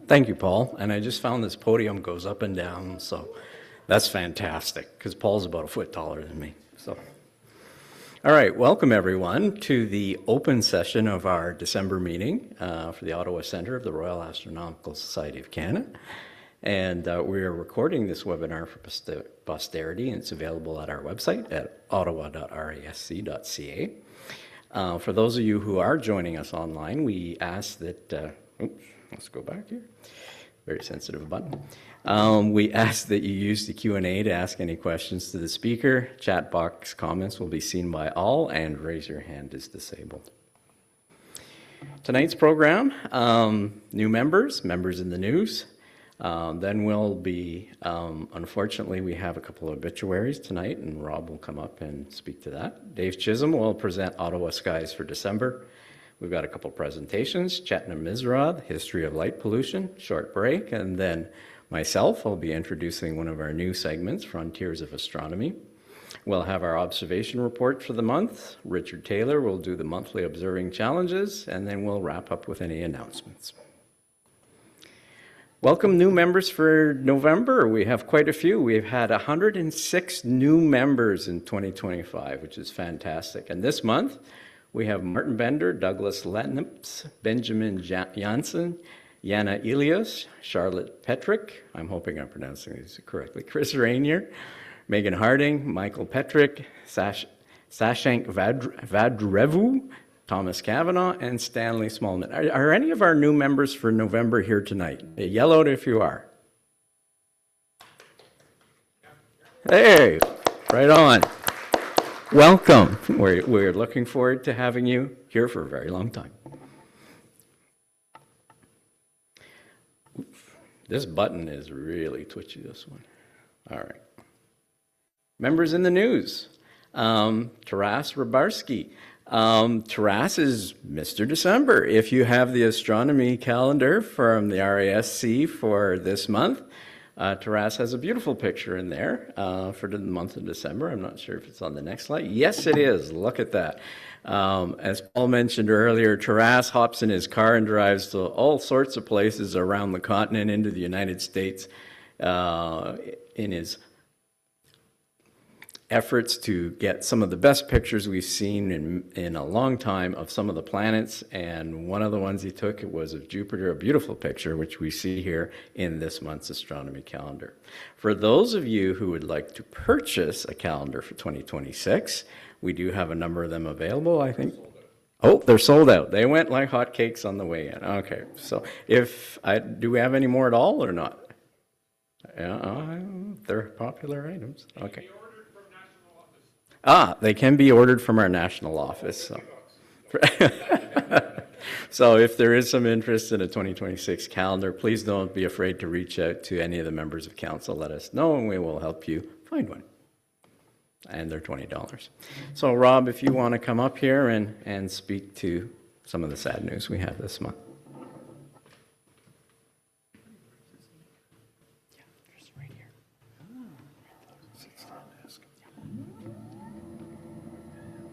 Thank you, Paul. And I just found this podium goes up and down, so that's fantastic because Paul's about a foot taller than me. So, all right, welcome everyone to the open session of our December meeting for the Ottawa Centre of the Royal Astronomical Society of Canada. And we are recording this webinar for posterity, and it's available at our website at ottawa.rasc.ca. For those of you who are joining us online, we ask that, let's go back here, very sensitive button. We ask that you use the Q&A to ask any questions to the speaker. Chat box comments will be seen by all, and raise your hand is disabled. Tonight's program, new members in the news. Then we'll be, unfortunately, we have a couple of obituaries tonight, and Rob will come up and speak to that. Dave Chisholm will present Ottawa skies for December. We've got a couple of presentations, Chetna Misra, the history of light pollution, short break, and then myself will be introducing one of our new segments, Frontiers of Astronomy. We'll have our observation report for the month. Richard Taylor will do the monthly observing challenges, and then we'll wrap up with any announcements. Welcome new members for November. We have quite a few. We've had 106 new members in 2025, which is fantastic. And this month, we have Martin Bender, Douglas Letnips, Benjamin Janssen, Yana Elias, Charlotte Petrick, I'm hoping I'm pronouncing these correctly, Chris Rainier, Megan Harding, Michael Petrick, Sashank Vadrevu, Thomas Cavanaugh, and Stanley Smallman. Are any of our new members for November here tonight? Yell out if you are. Hey, right on. Welcome. We're looking forward to having you here for a very long time. This button is really twitchy, this one. All right. Members in the news. Taras Rabarski. Taras is Mr. December. If you have the astronomy calendar from the RASC for this month, Taras has a beautiful picture in there for the month of December. I'm not sure if it's on the next slide. Yes, it is. Look at that. As Paul mentioned earlier, Taras hops in his car and drives to all sorts of places around the continent into the United States in his efforts to get some of the best pictures we've seen in a long time of some of the planets, and one of the ones he took was of Jupiter, a beautiful picture, which we see here in this month's astronomy calendar. For those of you who would like to purchase a calendar for 2026, we do have a number of them available, I think. Oh, they're sold out. They went like hotcakes on the way in. Okay, so do we have any more at all or not? Yeah, they're popular items. Okay. They can be ordered from our national office. So. So if there is some interest in a 2026 calendar, please don't be afraid to reach out to any of the members of council. Let us know and we will help you find one. And they're $20. So Rob, if you want to come up here and speak to some of the sad news we have this month.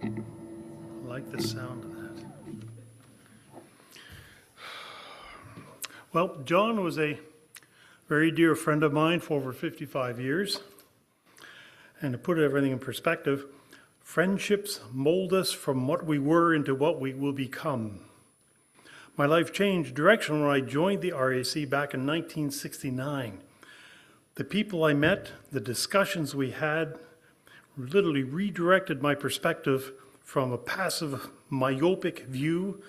I like the sound of that. Well, John was a very dear friend of mine for over 55 years. And to put everything in perspective, friendships mold us from what we were into what we will become. My life changed direction when I joined the RAC back in 1969. The people I met, the discussions we had, literally redirected my perspective from a passive, myopic view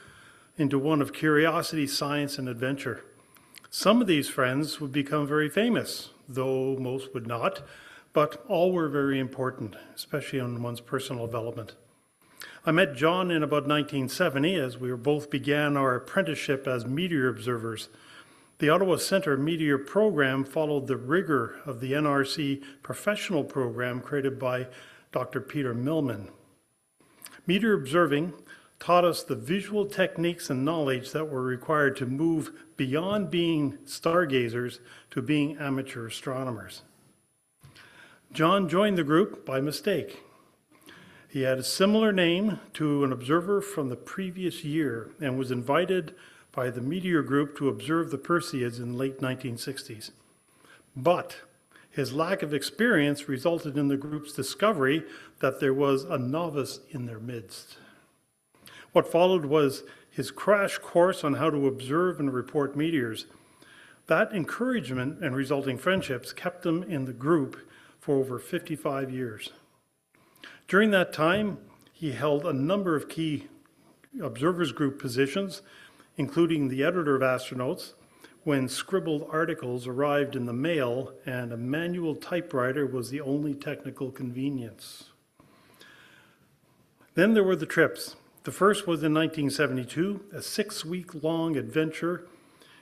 into one of curiosity, science, and adventure. Some of these friends would become very famous, though most would not, but all were very important, especially on one's personal development. I met John in about 1970 as we both began our apprenticeship as meteor observers. The Ottawa Centre Meteor Program followed the rigor of the NRC professional program created by Dr. Peter Millman. Meteor observing taught us the visual techniques and knowledge that were required to move beyond being stargazers to being amateur astronomers. John joined the group by mistake. He had a similar name to an observer from the previous year and was invited by the Meteor Group to observe the Perseids in the late 1960s. But his lack of experience resulted in the group's discovery that there was a novice in their midst. What followed was his crash course on how to observe and report meteors. That encouragement and resulting friendships kept him in the group for over 55 years. During that time, he held a number of key observers group positions, including the editor of Astronauts, when scribbled articles arrived in the mail and a manual typewriter was the only technical convenience. Then there were the trips. The first was in 1972, a 6-week-long adventure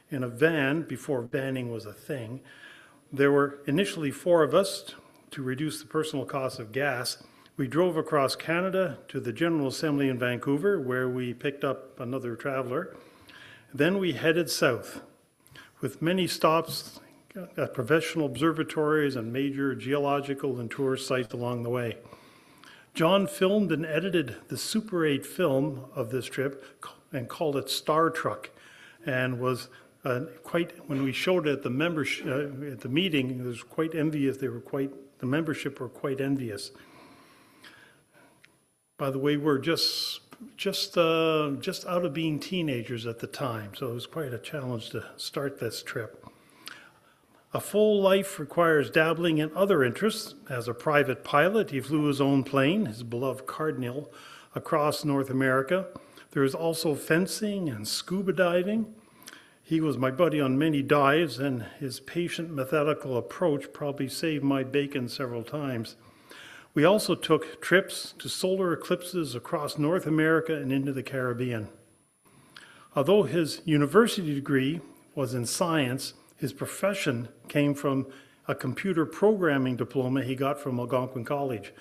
in a van before vanning was a thing. There were initially 4 of us to reduce the personal cost of gas. We drove across Canada to the General Assembly in Vancouver, where we picked up another traveler. Then we headed south, with many stops at professional observatories and major geological and tourist sites along the way. John filmed and edited the Super 8 film of this trip and called it Star Truck, and was when we showed it at the membership at the meeting, it was quite envious. The membership were quite envious. By the way, we're just out of being teenagers at the time, so it was quite a challenge to start this trip. A full life requires dabbling in other interests. As a private pilot, he flew his own plane, his beloved Cardinal, across North America. There is also fencing and scuba diving. He was my buddy on many dives, and his patient, methodical approach probably saved my bacon several times. We also took trips to solar eclipses across North America and into the Caribbean. Although his university degree was in science, his profession came from a computer programming diploma he got from Algonquin College.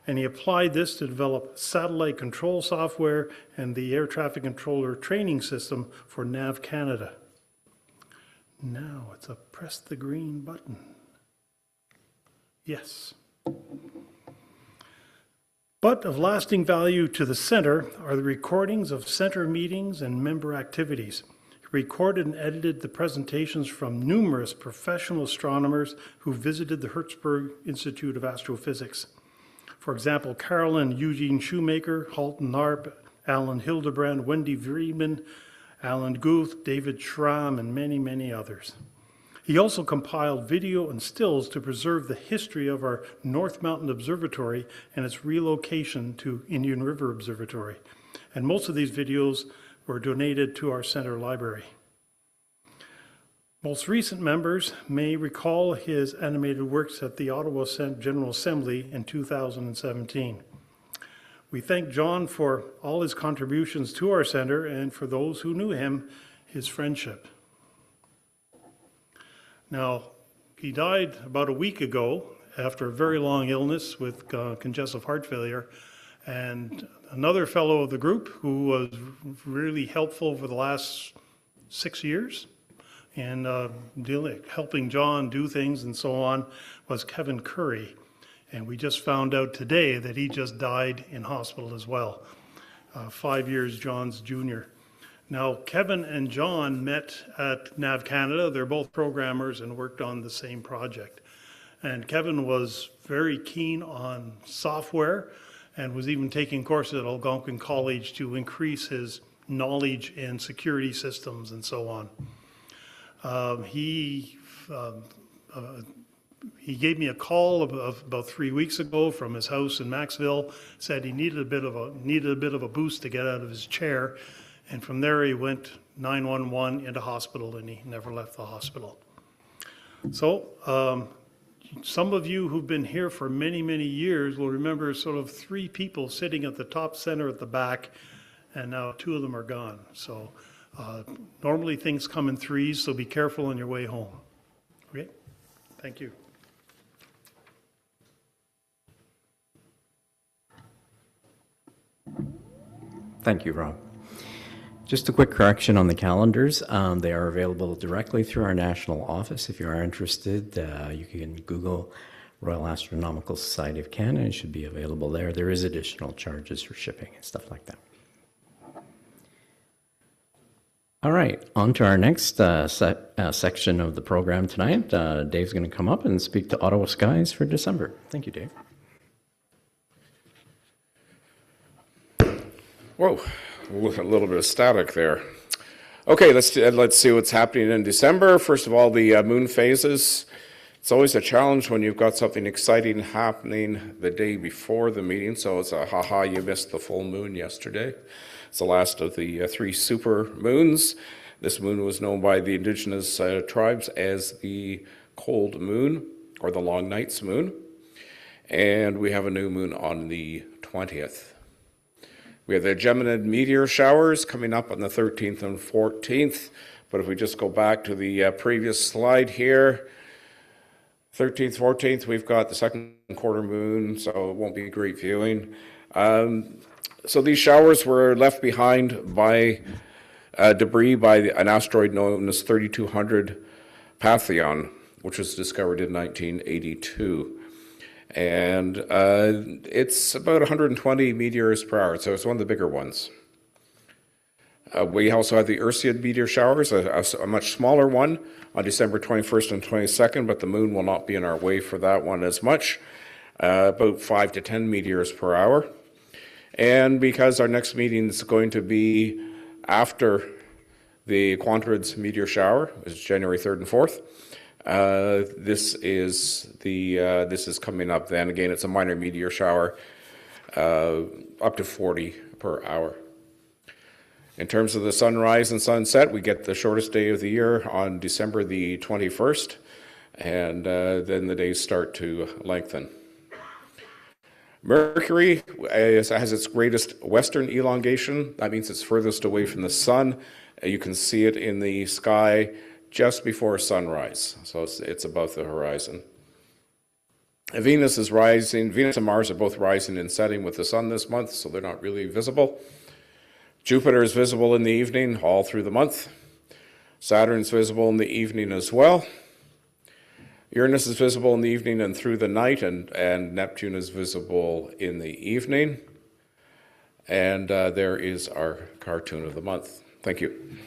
And he applied this to develop satellite control software and the air traffic controller training system for NAV Canada. Now it's a press the green button. Yes. But of lasting value to the Centre are the recordings of Centre meetings and member activities. He recorded and edited the presentations from numerous professional astronomers who visited the Hertzberg Institute of Astrophysics. For example, Carolyn Eugene Shoemaker, Halton Narp, Alan Hildebrand, Wendy Vriedman, Alan Guth, David Schramm, and many, many others. He also compiled video and stills to preserve the history of our North Mountain Observatory and its relocation to Indian River Observatory. And most of these videos were donated to our Centre library. Most recent members may recall his animated works at the Ottawa General Assembly in 2017. We thank John for all his contributions to our Centre, and for those who knew him, his friendship. Now, he died about a week ago after a very long illness with congestive heart failure, and another fellow of the group who was really helpful for the last 6 years and helping John do things and so on was Kevin Curry. And we just found out today that he just died in hospital as well. 5 years John's junior. Now, Kevin and John met at NAV Canada. They're both programmers and worked on the same project. And Kevin was very keen on software and was even taking courses at Algonquin College to increase his knowledge in security systems and so on. He gave me a call about 3 weeks ago from his house in Maxville. Said he needed a bit of a boost to get out of his chair, and from there he went 911 into hospital, and he never left the hospital. So some of you who've been here for many, many years will remember sort of 3 people sitting at the top center at the back, and now 2 of them are gone. So normally things come in threes, so be careful on your way home. Okay? Thank you. Thank you, Rob. Just a quick correction on the calendars. They are available directly through our national office. If you are interested, you can Google Royal Astronomical Society of Canada. It should be available there. There is additional charges for shipping and stuff like that. All right, on to our next section of the program tonight. Dave's going to come up and speak to Ottawa skies for December. Thank you, Dave. Whoa, a little bit of static there. Okay, let's see what's happening in December. First of all, the moon phases. It's always a challenge when you've got something exciting happening the day before the meeting. So it's a haha, you missed the full moon yesterday. It's the last of the 3 super moons. This moon was known by the indigenous tribes as the cold moon or the long night's moon. And we have a new moon on the 20th. We have the Geminid meteor showers coming up on the 13th and 14th. But if we just go back to the previous slide here, 13th, 14th, we've got the second quarter moon, so it won't be great viewing. So these showers were left behind by debris by an asteroid known as 3200 Pantheon, which was discovered in 1982. And it's about 120 meteors per hour, so it's one of the bigger ones. We also have the Ursiad meteor showers, a much smaller one on December 21st and 22nd, but the moon will not be in our way for that one as much, about 5 to 10 meteors per hour. And because our next meeting is going to be after the Quantrids meteor shower, which is January 3rd and 4th, this is coming up then. Again, it's a minor meteor shower, up to 40 per hour. In terms of the sunrise and sunset, we get the shortest day of the year on December the 21st, and then the days start to lengthen. Mercury has its greatest western elongation. That means it's furthest away from the sun. You can see it in the sky just before sunrise, so it's above the horizon. Venus is rising. Venus and Mars are both rising and setting with the sun this month, so they're not really visible. Jupiter is visible in the evening all through the month. Saturn is visible in the evening as well. Uranus is visible in the evening and through the night, and Neptune is visible in the evening. And there is our cartoon of the month. Thank you.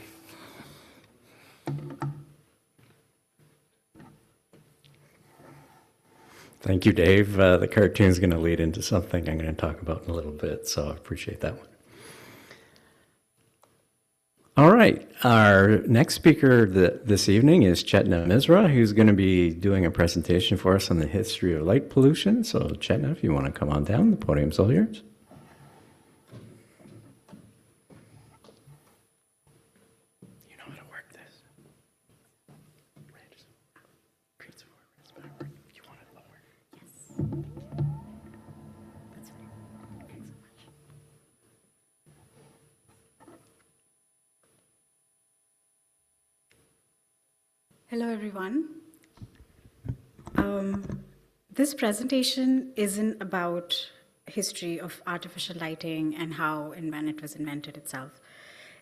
Thank you, Dave. The cartoon is going to lead into something I'm going to talk about in a little bit, so I appreciate that one. All right, our next speaker this evening is Chetna Misra, who's going to be doing a presentation for us on the history of light pollution. So Chetna, if you want to come on down, the podium's all yours. You know how to work this. Create some more backward. You want it lower? Yes. That's right. Thanks so much. Hello, everyone. This presentation isn't about history of artificial lighting and how and when it was invented itself.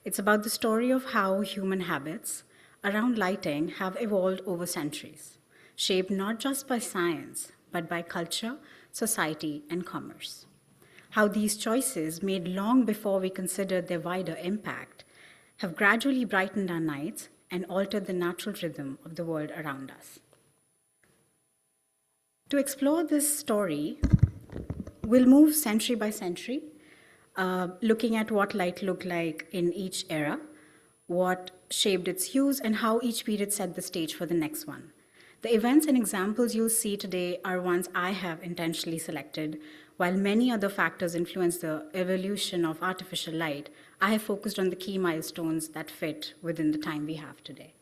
It's about the story of how human habits around lighting have evolved over centuries, shaped not just by science, but by culture, society, and commerce. How these choices, made long before we considered their wider impact, have gradually brightened our nights and altered the natural rhythm of the world around us. To explore this story, we'll move century by century, looking at what light looked like in each era, what shaped its use, and how each period set the stage for the next one. The events and examples you'll see today are ones I have intentionally selected. While many other factors influence the evolution of artificial light, I have focused on the key milestones that fit within the time we have today.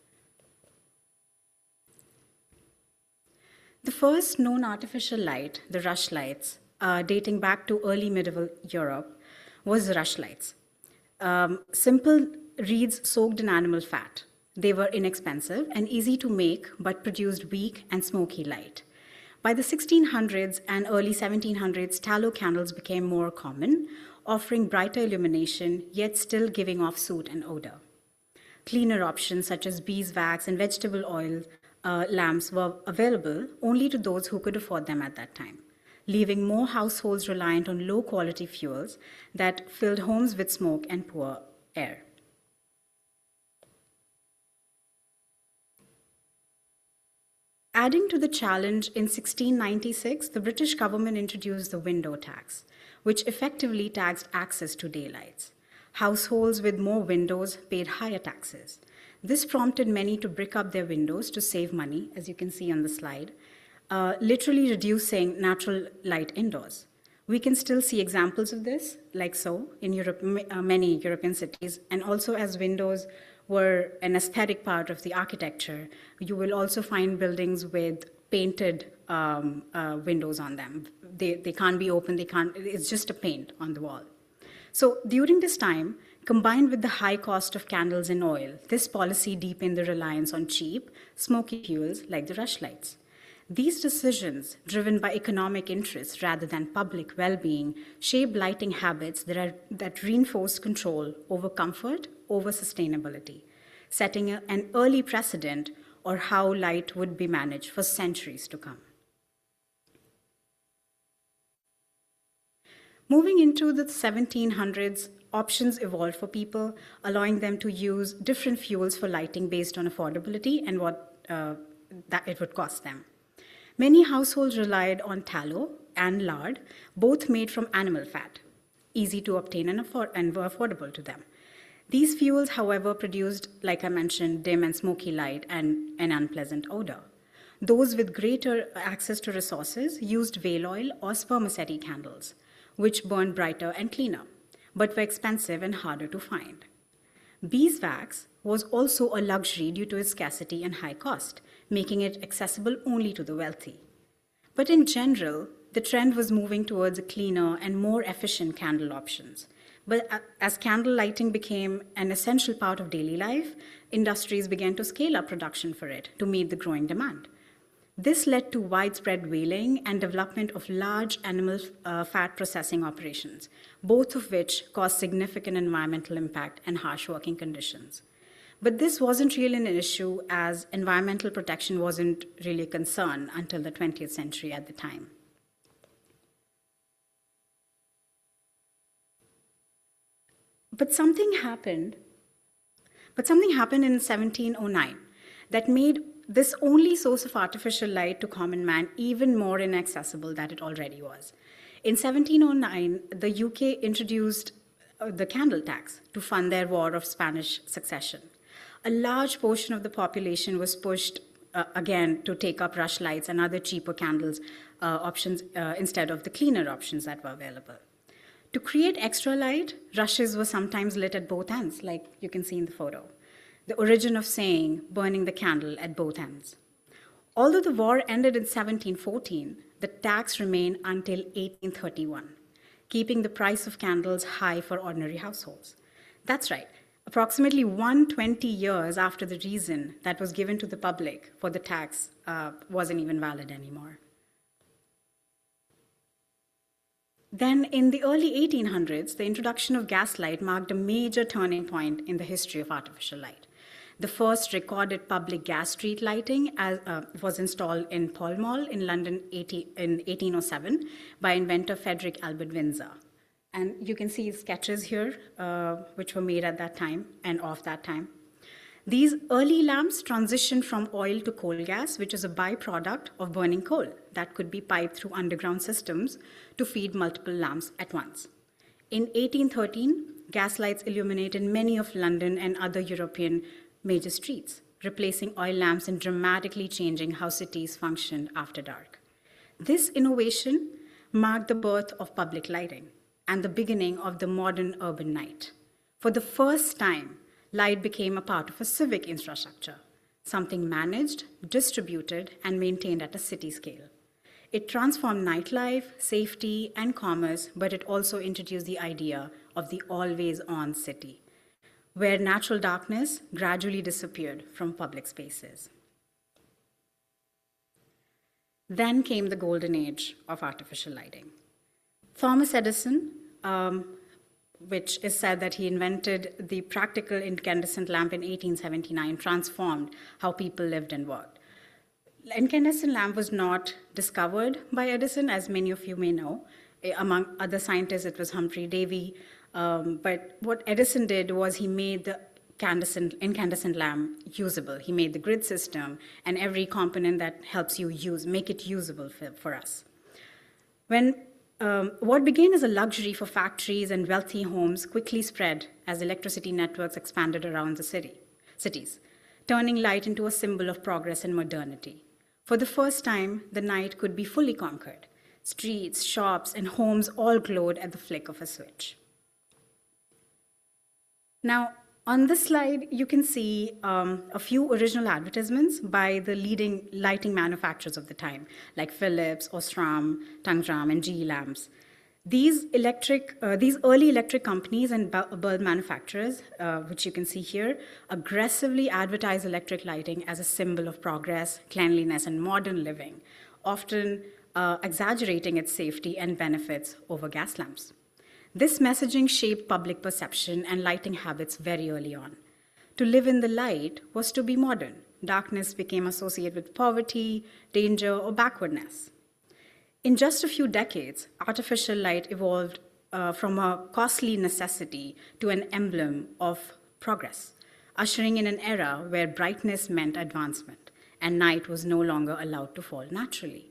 The first known artificial light, the rushlights, dating back to early medieval Europe, was rushlights. Simple reeds soaked in animal fat. They were inexpensive and easy to make, but produced weak and smoky light. By the 1600s and early 1700s, tallow candles became more common, offering brighter illumination, yet still giving off soot and odor. Cleaner options such as beeswax and vegetable oil lamps were available only to those who could afford them at that time, leaving more households reliant on low-quality fuels that filled homes with smoke and poor air. Adding to the challenge, in 1696, the British government introduced the window tax, which effectively taxed access to daylights. Households with more windows paid higher taxes. This prompted many to brick up their windows to save money, as you can see on the slide, literally reducing natural light indoors. We can still see examples of this, like so, in Europe, many European cities, and also as windows were an aesthetic part of the architecture, you will also find buildings with painted windows on them. They can't be open, it's just a paint on the wall. So during this time, combined with the high cost of candles and oil, this policy deepened the reliance on cheap, smoky fuels like the rushlights. These decisions, driven by economic interests rather than public well-being, shaped lighting habits that reinforced control over comfort, over sustainability, setting an early precedent or how light would be managed for centuries to come. Moving into the 1700s, options evolved for people, allowing them to use different fuels for lighting based on affordability and what that it would cost them. Many households relied on tallow and lard, both made from animal fat, easy to obtain and were affordable to them. These fuels, however, produced, like I mentioned, dim and smoky light and an unpleasant odor. Those with greater access to resources used whale oil or spermaceti candles, which burned brighter and cleaner, but were expensive and harder to find. Beeswax was also a luxury due to its scarcity and high cost, making it accessible only to the wealthy. But in general, the trend was moving towards a cleaner and more efficient candle options. But as candle lighting became an essential part of daily life, industries began to scale up production for it to meet the growing demand. This led to widespread whaling and development of large animal fat processing operations, both of which caused significant environmental impact and harsh working conditions. But this wasn't really an issue, as environmental protection wasn't really a concern until the 20th century at the time. But something happened in 1709 that made this only source of artificial light to common man even more inaccessible than it already was. In 1709, the UK introduced the candle tax to fund their war of Spanish succession. A large portion of the population was pushed again to take up rushlights and other cheaper candles options instead of the cleaner options that were available. To create extra light, rushes were sometimes lit at both ends, like you can see in the photo. The origin of saying, burning the candle at both ends. Although the war ended in 1714, the tax remained until 1831, keeping the price of candles high for ordinary households. That's right, approximately 120 years after the reason that was given to the public for the tax wasn't even valid anymore. Then, in the early 1800s, the introduction of gaslight marked a major turning point in the history of artificial light. The first recorded public gas street lighting was installed in Pall Mall in London in 1807 by inventor Frederick Albert Windsor. And you can see sketches here, which were made at that time and of that time. These early lamps transitioned from oil to coal gas, which is a byproduct of burning coal that could be piped through underground systems to feed multiple lamps at once. In 1813, gaslights illuminated many of London and other European major streets, replacing oil lamps and dramatically changing how cities functioned after dark. This innovation marked the birth of public lighting and the beginning of the modern urban night. For the first time, light became a part of a civic infrastructure, something managed, distributed, and maintained at a city scale. It transformed nightlife, safety, and commerce, but it also introduced the idea of the always-on city, where natural darkness gradually disappeared from public spaces. Then came the golden age of artificial lighting. Thomas Edison, which is said that he invented the practical incandescent lamp in 1879, transformed how people lived and worked. Incandescent lamp was not discovered by Edison, as many of you may know. Among other scientists, it was Humphrey Davy. But what Edison did was he made the incandescent lamp usable. He made the grid system and every component that helps you make it usable for us. What began as a luxury for factories and wealthy homes quickly spread as electricity networks expanded around the cities, turning light into a symbol of progress and modernity. For the first time, the night could be fully conquered. Streets, shops, and homes all glowed at the flick of a switch. Now, on this slide, you can see a few original advertisements by the leading lighting manufacturers of the time, like Philips, Osram, Tangram, and GE lamps. These early electric companies and bulb manufacturers, which you can see here, aggressively advertise electric lighting as a symbol of progress, cleanliness, and modern living, often exaggerating its safety and benefits over gas lamps. This messaging shaped public perception and lighting habits very early on. To live in the light was to be modern. Darkness became associated with poverty, danger, or backwardness. In just a few decades, artificial light evolved from a costly necessity to an emblem of progress, ushering in an era where brightness meant advancement and night was no longer allowed to fall naturally.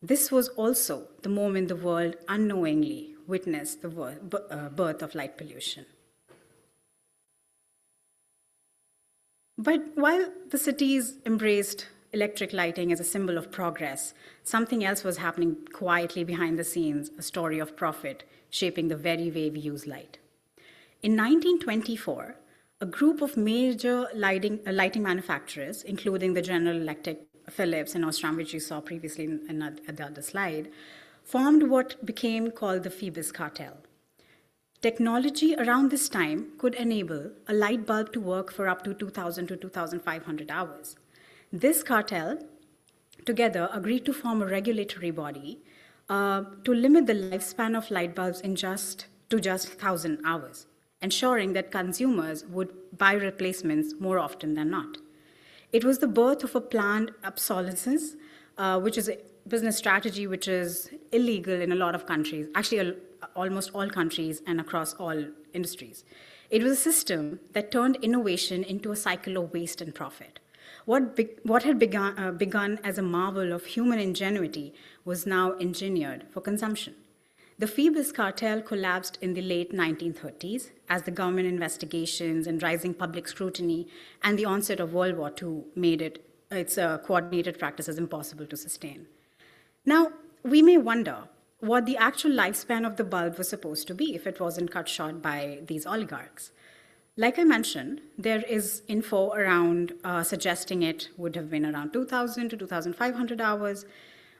This was also the moment the world unknowingly witnessed the birth of light pollution. But while the cities embraced electric lighting as a symbol of progress, something else was happening quietly behind the scenes, a story of profit shaping the very way we use light. In 1924, a group of major lighting manufacturers, including the General Electric, Philips, and Osram, which you saw previously at the other slide, formed what became called the Phoebus Cartel. Technology around this time could enable a light bulb to work for up to 2,000 to 2,500 hours. This cartel together agreed to form a regulatory body to limit the lifespan of light bulbs to just 1,000 hours, ensuring that consumers would buy replacements more often than not. It was the birth of a planned obsolescence, which is a business strategy which is illegal in a lot of countries, actually almost all countries and across all industries. It was a system that turned innovation into a cycle of waste and profit. What had begun as a marvel of human ingenuity was now engineered for consumption. The Phoebus Cartel collapsed in the late 1930s as the government investigations and rising public scrutiny and the onset of World War II made its coordinated practices impossible to sustain. Now, we may wonder what the actual lifespan of the bulb was supposed to be if it wasn't cut short by these oligarchs. Like I mentioned, there is info around suggesting it would have been around 2,000 to 2,500 hours.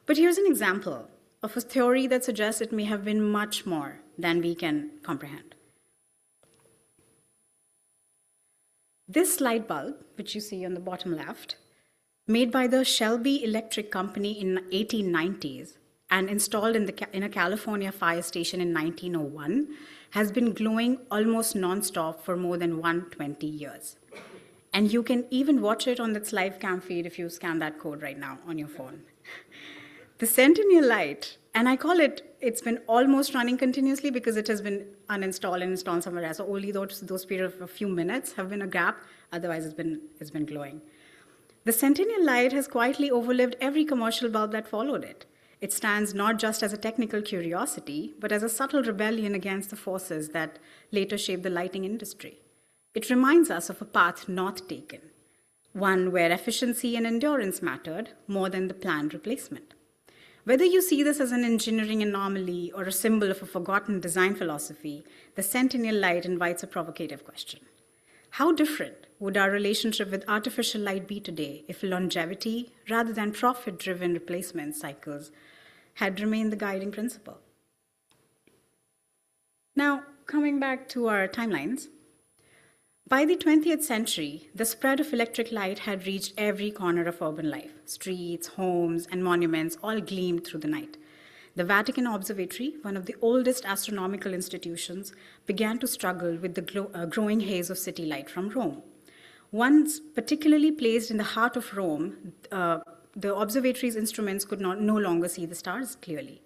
But here's an example of a theory that suggests it may have been much more than we can comprehend. This light bulb, which you see on the bottom left, made by the Shelby Electric Company in the 1890s and installed in a California fire station in 1901, has been glowing almost non-stop for more than 120 years. And you can even watch it on its live cam feed if you scan that code right now on your phone. The Centennial light, and I call it's been almost running continuously because it has been uninstalled and installed somewhere else. So only those period of a few minutes have been a gap, otherwise it's been glowing. The Centennial light has quietly overlived every commercial bulb that followed it. It stands not just as a technical curiosity, but as a subtle rebellion against the forces that later shaped the lighting industry. It reminds us of a path not taken, one where efficiency and endurance mattered more than the planned replacement. Whether you see this as an engineering anomaly or a symbol of a forgotten design philosophy, the Centennial light invites a provocative question. How different would our relationship with artificial light be today if longevity, rather than profit-driven replacement cycles, had remained the guiding principle? Now, coming back to our timelines, by the 20th century, the spread of electric light had reached every corner of urban life. Streets, homes, and monuments all gleamed through the night. The Vatican Observatory, one of the oldest astronomical institutions, began to struggle with the growing haze of city light from Rome. Once particularly placed in the heart of Rome, the observatory's instruments could no longer see the stars clearly.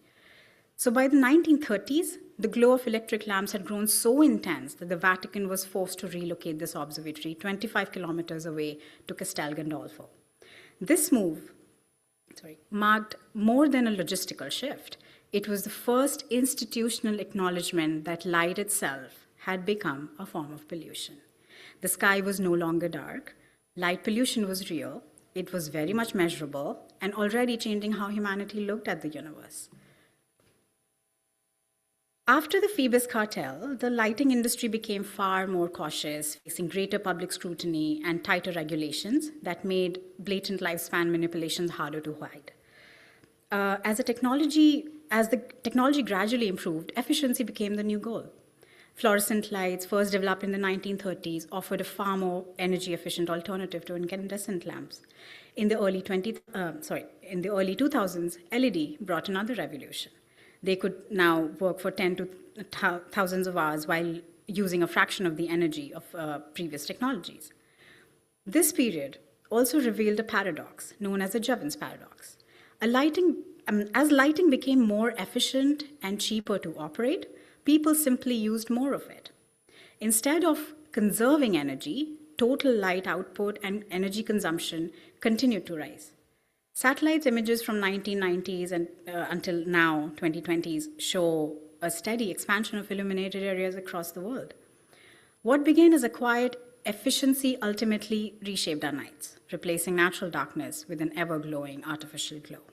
So by the 1930s, the glow of electric lamps had grown so intense that the Vatican was forced to relocate this observatory 25 kilometers away to Castel Gandolfo. This move marked more than a logistical shift. It was the first institutional acknowledgement that light itself had become a form of pollution. The sky was no longer dark. Light pollution was real. It was very much measurable and already changing how humanity looked at the universe. After the Phoebus cartel, the lighting industry became far more cautious, facing greater public scrutiny and tighter regulations that made blatant lifespan manipulations harder to hide. As the technology gradually improved, efficiency became the new goal. Fluorescent lights, first developed in the 1930s, offered a far more energy-efficient alternative to incandescent lamps. In the early 2000s, LED brought another revolution. They could now work for 10 to thousands of hours while using a fraction of the energy of previous technologies. This period also revealed a paradox known as the Jevons paradox. As lighting became more efficient and cheaper to operate, people simply used more of it. Instead of conserving energy, total light output and energy consumption continued to rise. Satellite images from 1990s and until now, 2020s, show a steady expansion of illuminated areas across the world. What began as a quiet efficiency ultimately reshaped our nights, replacing natural darkness with an ever-glowing artificial glow.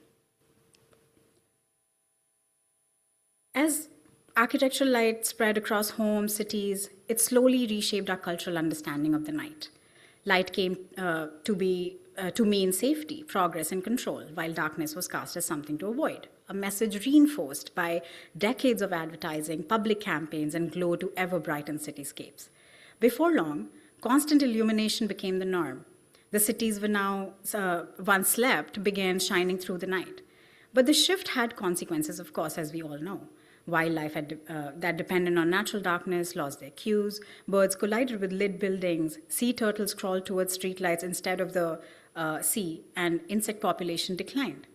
As architectural light spread across homes, cities, it slowly reshaped our cultural understanding of the night. Light came to mean safety, progress, and control, while darkness was cast as something to avoid, a message reinforced by decades of advertising, public campaigns, and glow to ever-brighten cityscapes. Before long, constant illumination became the norm. The cities once slept began shining through the night. But the shift had consequences, of course, as we all know. Wildlife that depended on natural darkness lost their cues. Birds collided with lit buildings. Sea turtles crawled towards streetlights instead of the sea, and insect population declined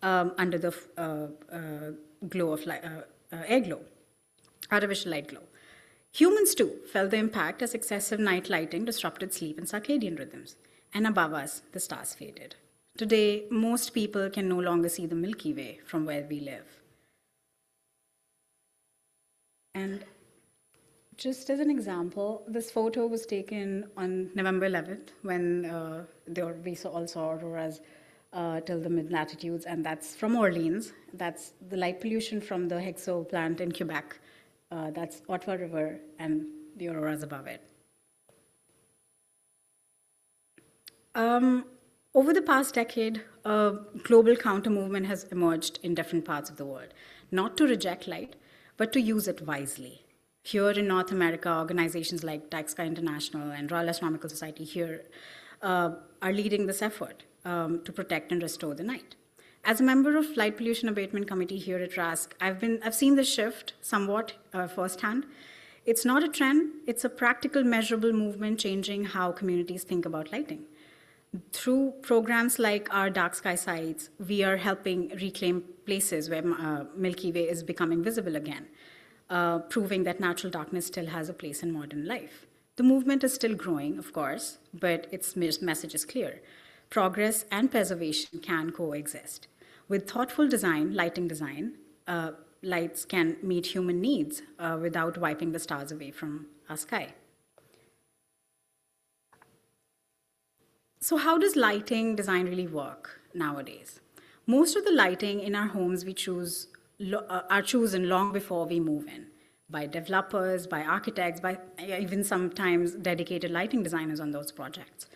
under the glow of air glow, artificial light glow. Humans, too, felt the impact as excessive night lighting disrupted sleep and circadian rhythms. And above us, the stars faded. Today, most people can no longer see the Milky Way from where we live. And just as an example, this photo was taken on November 11th when we all saw auroras till the mid-latitudes, and that's from Orleans. That's the light pollution from the Hexo plant in Quebec. That's Ottawa River and the auroras above it. Over the past decade, a global counter-movement has emerged in different parts of the world, not to reject light, but to use it wisely. Here in North America, organizations like Dark Sky International and Royal Astronomical Society here are leading this effort to protect and restore the night. As a member of Light Pollution Abatement Committee here at RASC, I've seen the shift somewhat firsthand. It's not a trend, it's a practical, measurable movement changing how communities think about lighting. Through programs like our dark sky sites, we are helping reclaim places where Milky Way is becoming visible again, proving that natural darkness still has a place in modern life. The movement is still growing, of course, but its message is clear. Progress and preservation can coexist. With thoughtful design, lighting design, lights can meet human needs without wiping the stars away from our sky. So how does lighting design really work nowadays? Most of the lighting in our homes are chosen long before we move in, by developers, by architects, by even sometimes dedicated lighting designers on those projects.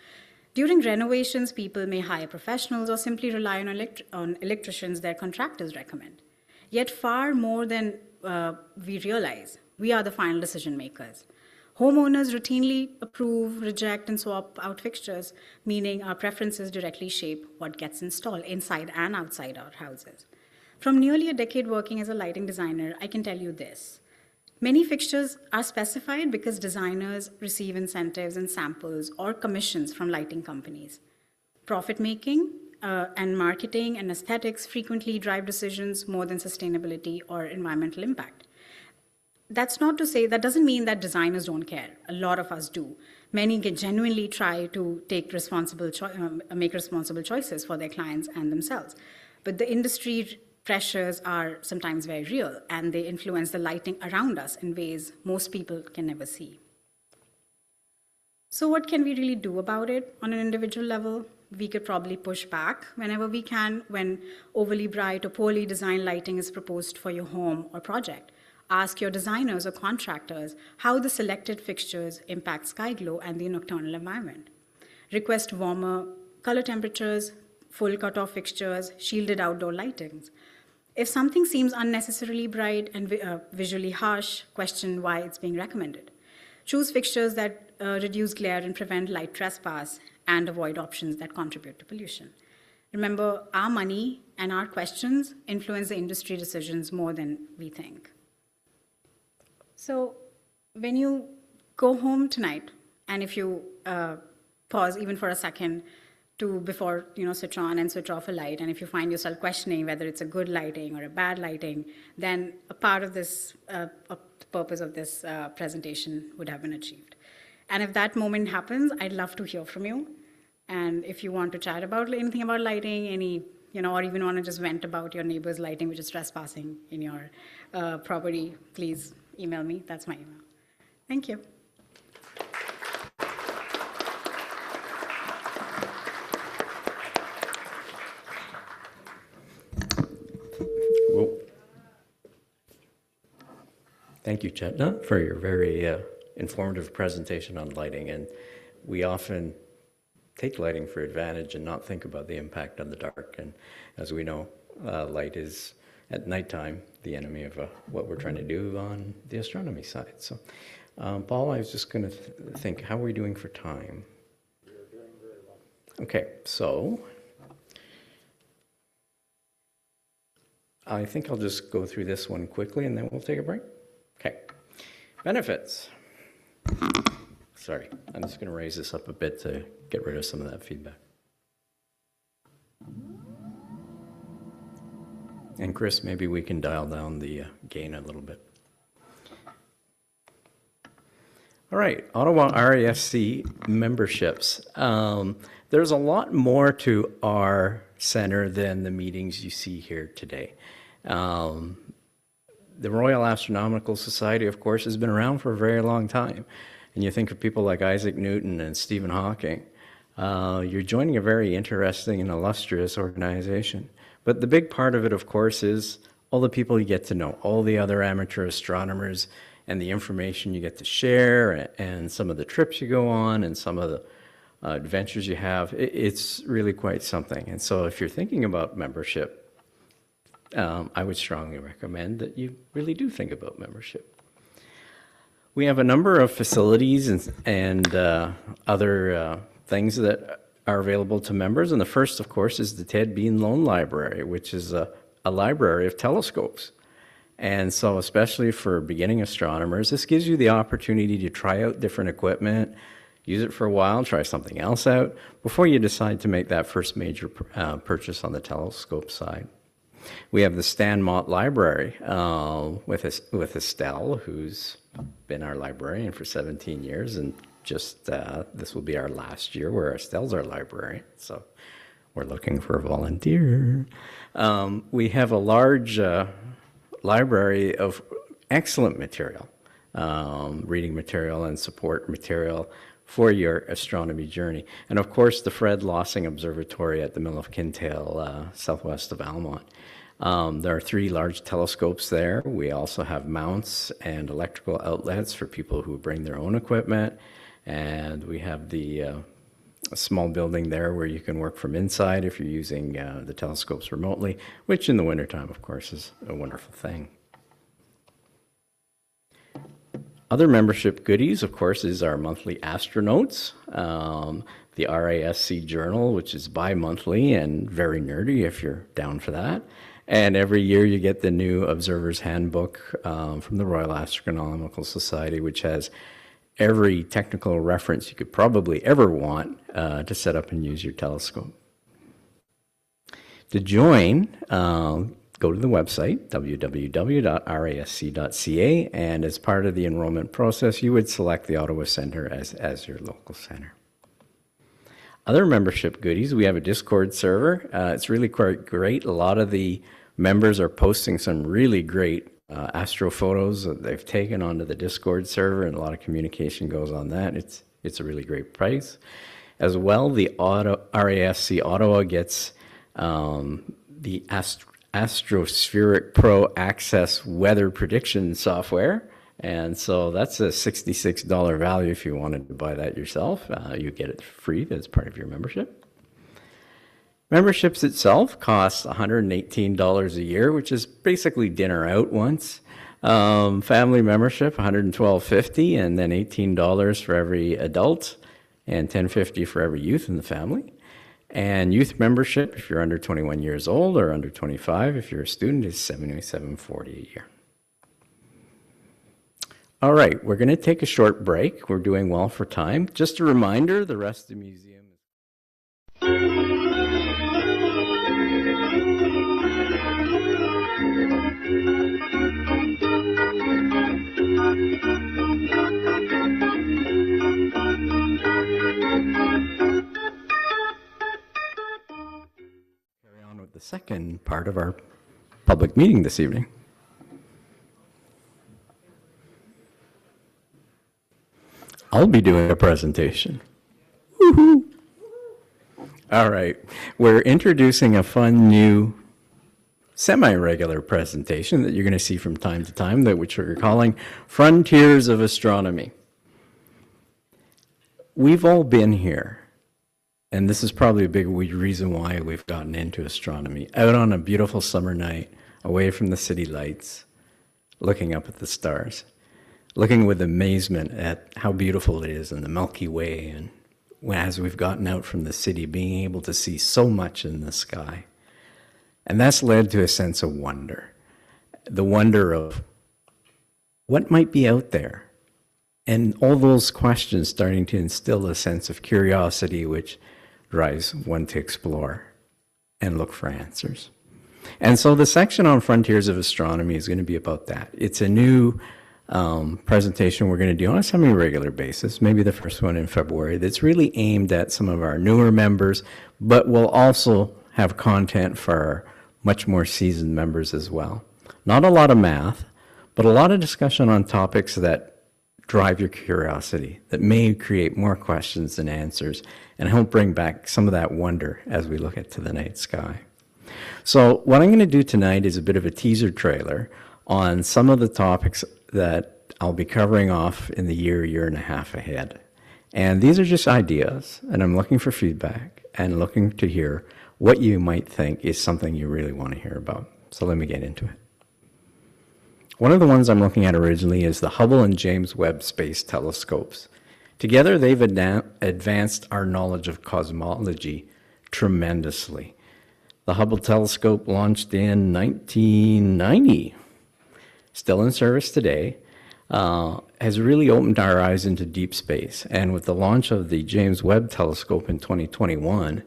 During renovations, people may hire professionals or simply rely on electricians their contractors recommend. Yet far more than we realize, we are the final decision makers. Homeowners routinely approve, reject, and swap out fixtures, meaning our preferences directly shape what gets installed inside and outside our houses. From nearly a decade working as a lighting designer, I can tell you this. Many fixtures are specified because designers receive incentives and samples or commissions from lighting companies. Profit-making and marketing and aesthetics frequently drive decisions more than sustainability or environmental impact. that's not to say, that doesn't mean that designers don't care. A lot of us do. Many genuinely try to make responsible choices for their clients and themselves. But the industry pressures are sometimes very real, and they influence the lighting around us in ways most people can never see. So what can we really do about it on an individual level? We could probably push back whenever we can when overly bright or poorly designed lighting is proposed for your home or project. Ask your designers or contractors how the selected fixtures impact sky glow and the nocturnal environment. Request warmer color temperatures, full cutoff fixtures, shielded outdoor lightings. If something seems unnecessarily bright and visually harsh, question why it's being recommended. Choose fixtures that reduce glare and prevent light trespass, and avoid options that contribute to pollution. Remember, our money and our questions influence the industry decisions more than we think. So when you go home tonight, and if you pause even for a second before switch on and switch off a light, and if you find yourself questioning whether it's a good lighting or a bad lighting, then a part of this, the purpose of this presentation would have been achieved. And if that moment happens, I'd love to hear from you. And if you want to chat about anything about lighting, or even want to just vent about your neighbor's lighting, which is trespassing in your property, please email me. That's my email. Thank you. Thank you, Chetna, for your very informative presentation on lighting. And we often take lighting for advantage and not think about the impact on the dark. And as we know, light is, at nighttime, the enemy of what we're trying to do on the astronomy side. So, Paul, I was just going to think, how are we doing for time? We're doing very well. Okay, so I think I'll just go through this one quickly and then we'll take a break. Okay, benefits. Sorry, I'm just going to raise this up a bit to get rid of some of that feedback. And Chris, maybe we can dial down the gain a little bit. All right, Ottawa RASC memberships. There's a lot more to our center than the meetings you see here today. The Royal Astronomical Society, of course, has been around for a very long time. And you think of people like Isaac Newton and Stephen Hawking. You're joining a very interesting and illustrious organization. But the big part of it, of course, is all the people you get to know, all the other amateur astronomers, and the information you get to share, and some of the trips you go on, and some of the adventures you have. It's really quite something. And so if you're thinking about membership, I would strongly recommend that you really do think about membership. We have a number of facilities and other things that are available to members. And the first, of course, is the Ted Bean Loan Library, which is a library of telescopes. And so especially for beginning astronomers, this gives you the opportunity to try out different equipment, use it for a while, try something else out, before you decide to make that first major purchase on the telescope side. We have the Stan Mott Library with Estelle, who's been our librarian for 17 years, and just this will be our last year where Estelle's our librarian, so we're looking for a volunteer. We have a large library of excellent material, reading material and support material for your astronomy journey. And of course, the Fred Lossing Observatory at the Mill of Kintail, southwest of Almont. There are 3 large telescopes there. We also have mounts and electrical outlets for people who bring their own equipment. And we have the small building there where you can work from inside if you're using the telescopes remotely, which in the wintertime, of course, is a wonderful thing. Other membership goodies, of course, is our monthly Astronotes, the RASC Journal, which is bi-monthly and very nerdy if you're down for that. And every year you get the new Observer's Handbook from the Royal Astronomical Society, which has every technical reference you could probably ever want to set up and use your telescope. To join, go go to the website, www.rasc.ca, and as part of the enrollment process, you would select the Ottawa Centre as your local centre. Other membership goodies, we have a Discord server. It's really quite great. A lot of the members are posting some really great astro photos that they've taken onto the Discord server, and a lot of communication goes on that. It's a really great price. As well, the RASC Ottawa gets the Astrospheric Pro Access weather prediction software. And so that's a $66 value if you wanted to buy that yourself. You get it free as part of your membership. Memberships itself costs $118 a year, which is basically dinner out once. Family membership, $112.50, and then $18 for every adult, and $10.50 for every youth in the family. And youth membership, if you're under 21 years old or under 25, if you're a student, is $77.40 a year. All right, we're going to take a short break. We're doing well for time. Just a reminder, the rest of the museum carry on with the second part of our public meeting this evening. I'll be doing a presentation. Woohoo! All right, we're introducing a fun new semi-regular presentation that you're going to see from time to time, which we're calling Frontiers of Astronomy. We've all been here, and this is probably a big reason why we've gotten into astronomy. Out on a beautiful summer night, away from the city lights, looking up at the stars, looking with amazement at how beautiful it is in the Milky Way, and as we've gotten out from the city, being able to see so much in the sky. And that's led to a sense of wonder, the wonder of what might be out there. And all those questions starting to instill a sense of curiosity, which drives one to explore and look for answers. And so the section on Frontiers of Astronomy is going to be about that. It's a new presentation we're going to do on a semi-regular basis, maybe the first one in February, that's really aimed at some of our newer members, but will also have content for our much more seasoned members as well. Not a lot of math, but a lot of discussion on topics that drive your curiosity, that may create more questions than answers, and help bring back some of that wonder as we look into the night sky. So what I'm going to do tonight is a bit of a teaser trailer on some of the topics that I'll be covering off in the year and a half ahead. And these are just ideas, and I'm looking for feedback and looking to hear what you might think is something you really want to hear about. So let me get into it. One of the ones I'm looking at originally is the Hubble and James Webb Space Telescopes. Together, they've advanced our knowledge of cosmology tremendously. The Hubble telescope launched in 1990, still in service today, has really opened our eyes into deep space. And with the launch of the James Webb telescope in 2021,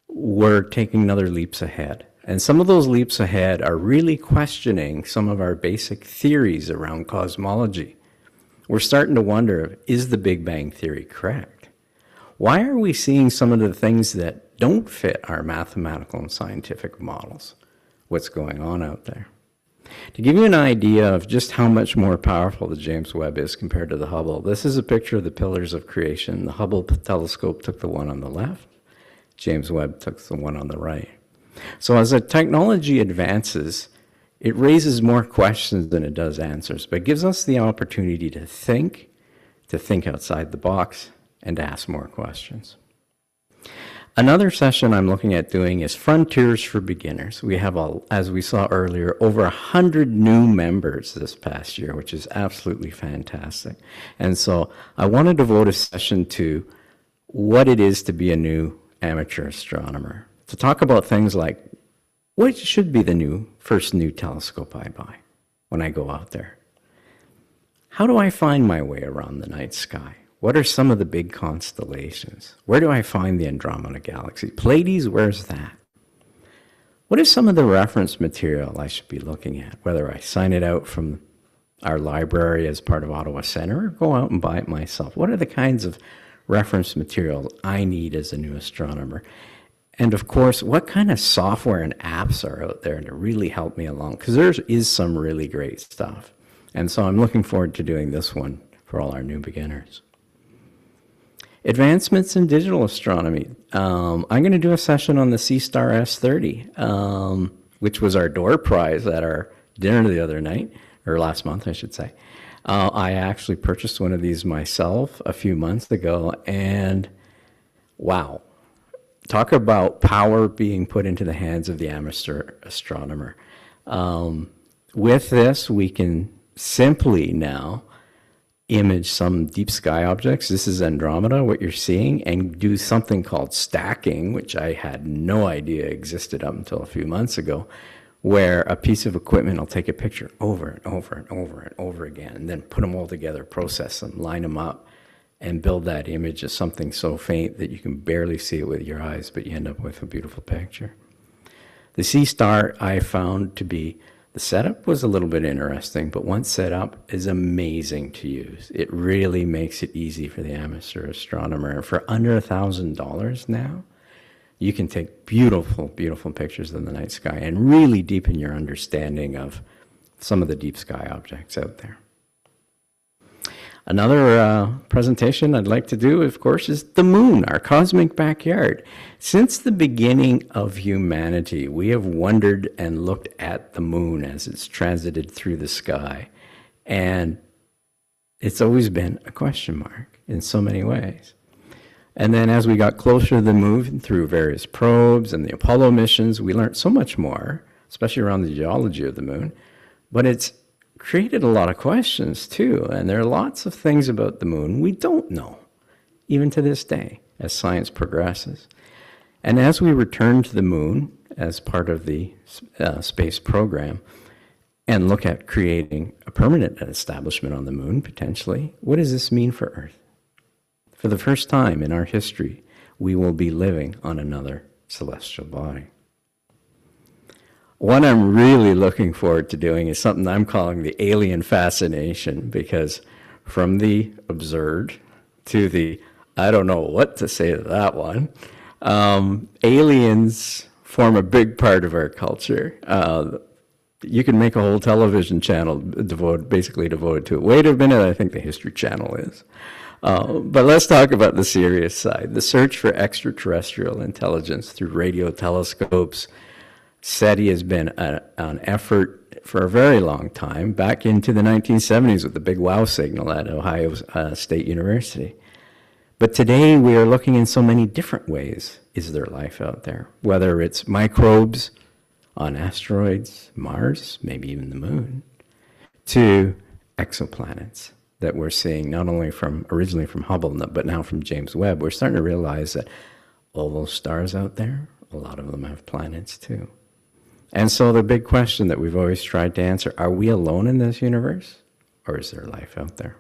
we're taking other leaps ahead. And some of those leaps ahead are really questioning some of our basic theories around cosmology. We're starting to wonder, is the Big Bang Theory correct? Why are we seeing some of the things that don't fit our mathematical and scientific models? What's going on out there? To give you an idea of just how much more powerful the James Webb is compared to the Hubble, this is a picture of the pillars of creation. The Hubble telescope took the one on the left. James Webb took the one on the right. So as the technology advances, it raises more questions than it does answers, but gives us the opportunity to think outside the box, and to ask more questions. Another session I'm looking at doing is Frontiers for Beginners. We have, as we saw earlier, over 100 new members this past year, which is absolutely fantastic. And so I want to devote a session to what it is to be a new amateur astronomer, to talk about things like, what should be the first new telescope I buy when I go out there? How do I find my way around the night sky? What are some of the big constellations? Where do I find the Andromeda Galaxy? Pleiades, where's that? what is some of the reference material I should be looking at, whether I sign it out from our library as part of Ottawa Centre or go out and buy it myself? What are the kinds of reference material I need as a new astronomer? And of course, what kind of software and apps are out there to really help me along? Because there is some really great stuff. And so I'm looking forward to doing this one for all our new beginners. Advancements in digital astronomy. I'm going to do a session on the C-Star S30, which was our door prize at our dinner the other night, or last month, I should say. I actually purchased one of these myself a few months ago, and wow. Talk about power being put into the hands of the amateur astronomer. With this, we can simply now image some deep sky objects. This is Andromeda, what you're seeing, and do something called stacking, which I had no idea existed up until a few months ago, where a piece of equipment will take a picture over and over and over and over again, and then put them all together, process them, line them up, and build that image as something so faint that you can barely see it with your eyes, but you end up with a beautiful picture. The C-Star I found to be, the setup was a little bit interesting, but once set up is amazing to use. It really makes it easy for the amateur astronomer. And for under $1,000 now, you can take beautiful, beautiful pictures of the night sky and really deepen your understanding of some of the deep sky objects out there. Another presentation I'd like to do, of course, is the moon, our cosmic backyard. Since the beginning of humanity, we have wondered and looked at the moon as it's transited through the sky. And it's always been a question mark in so many ways. And then as we got closer to the moon through various probes and the Apollo missions, we learned so much more, especially around the geology of the moon. But it's created a lot of questions too, and there are lots of things about the moon we don't know, even to this day, as science progresses. And as we return to the moon as part of the space program and look at creating a permanent establishment on the moon, potentially, what does this mean for Earth? For the first time in our history, we will be living on another celestial body. What I'm really looking forward to doing is something I'm calling the alien fascination, because from the absurd to the I don't know what to say to that one, aliens form a big part of our culture. You can make a whole television channel basically devoted to it. Wait a minute, I think the History Channel is. But let's talk about the serious side. The search for extraterrestrial intelligence through radio telescopes. SETI has been an effort for a very long time, back into the 1970s with the big WOW signal at Ohio State University. But today we are looking in so many different ways. Is there life out there? Whether it's microbes on asteroids, Mars, maybe even the moon, to exoplanets that we're seeing not only originally from Hubble, but now from James Webb. We're starting to realize that all those stars out there, a lot of them have planets too. And so the big question that we've always tried to answer, are we alone in this universe, or is there life out there?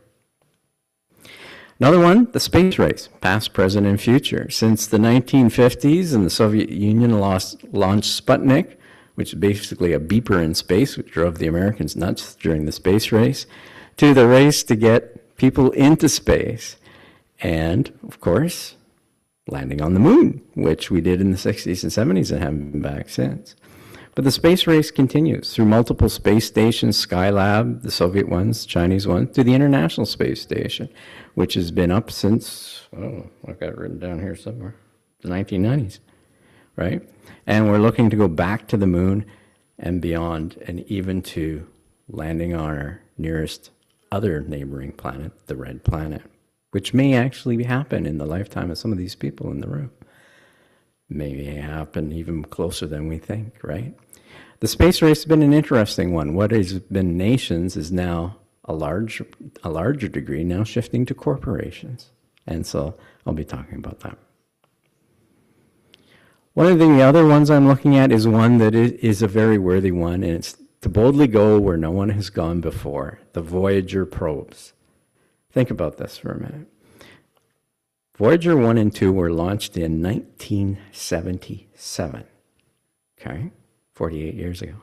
Another one, the space race, past, present, and future. Since the 1950s and the Soviet Union launched Sputnik, which is basically a beeper in space, which drove the Americans nuts during the space race, to the race to get people into space. And, of course, landing on the moon, which we did in the 60s and 70s and haven't been back since. But the space race continues through multiple space stations, Skylab, the Soviet ones, Chinese ones, to the International Space Station, which has been up since, I've got it written down here somewhere, the 1990s, right? And we're looking to go back to the moon and beyond, and even to landing on our nearest other neighboring planet, the red planet, which may actually happen in the lifetime of some of these people in the room. Maybe happen even closer than we think, right? The space race has been an interesting one. What has been nations is now a larger degree now shifting to corporations. And so I'll be talking about that. One of the other ones I'm looking at is one that is a very worthy one, and it's to boldly go where no one has gone before, the Voyager probes. Think about this for a minute. Voyager 1 and 2 were launched in 1977, okay? 48 years ago.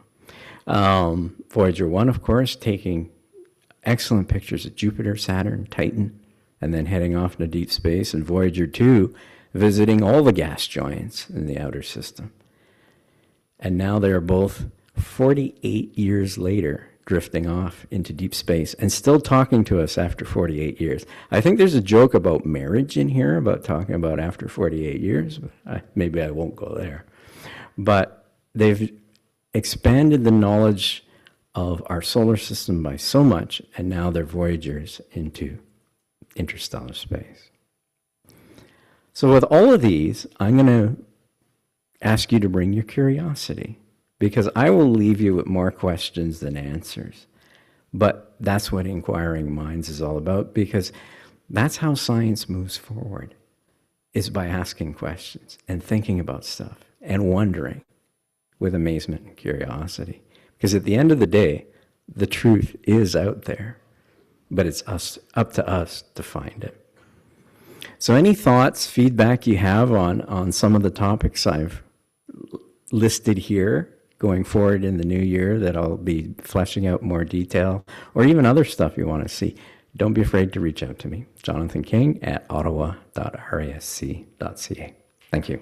Voyager 1, of course, taking excellent pictures of Jupiter, Saturn, Titan, and then heading off into deep space. And Voyager 2, visiting all the gas giants in the outer system. And now they are both 48 years later drifting off into deep space and still talking to us after 48 years. I think there's a joke about marriage in here, about talking about after 48 years. Maybe I won't go there. But they've expanded the knowledge of our solar system by so much, and now they're Voyagers into interstellar space. So with all of these, I'm going to ask you to bring your curiosity, because I will leave you with more questions than answers. But that's what Inquiring Minds is all about, because that's how science moves forward, is by asking questions and thinking about stuff and wondering with amazement and curiosity. Because at the end of the day, the truth is out there, but it's up to us to find it. So any thoughts, feedback you have on some of the topics I've listed here going forward in the new year that I'll be fleshing out more detail, or even other stuff you want to see, don't be afraid to reach out to me. Jonathan King at ottawa.rasc.ca. Thank you.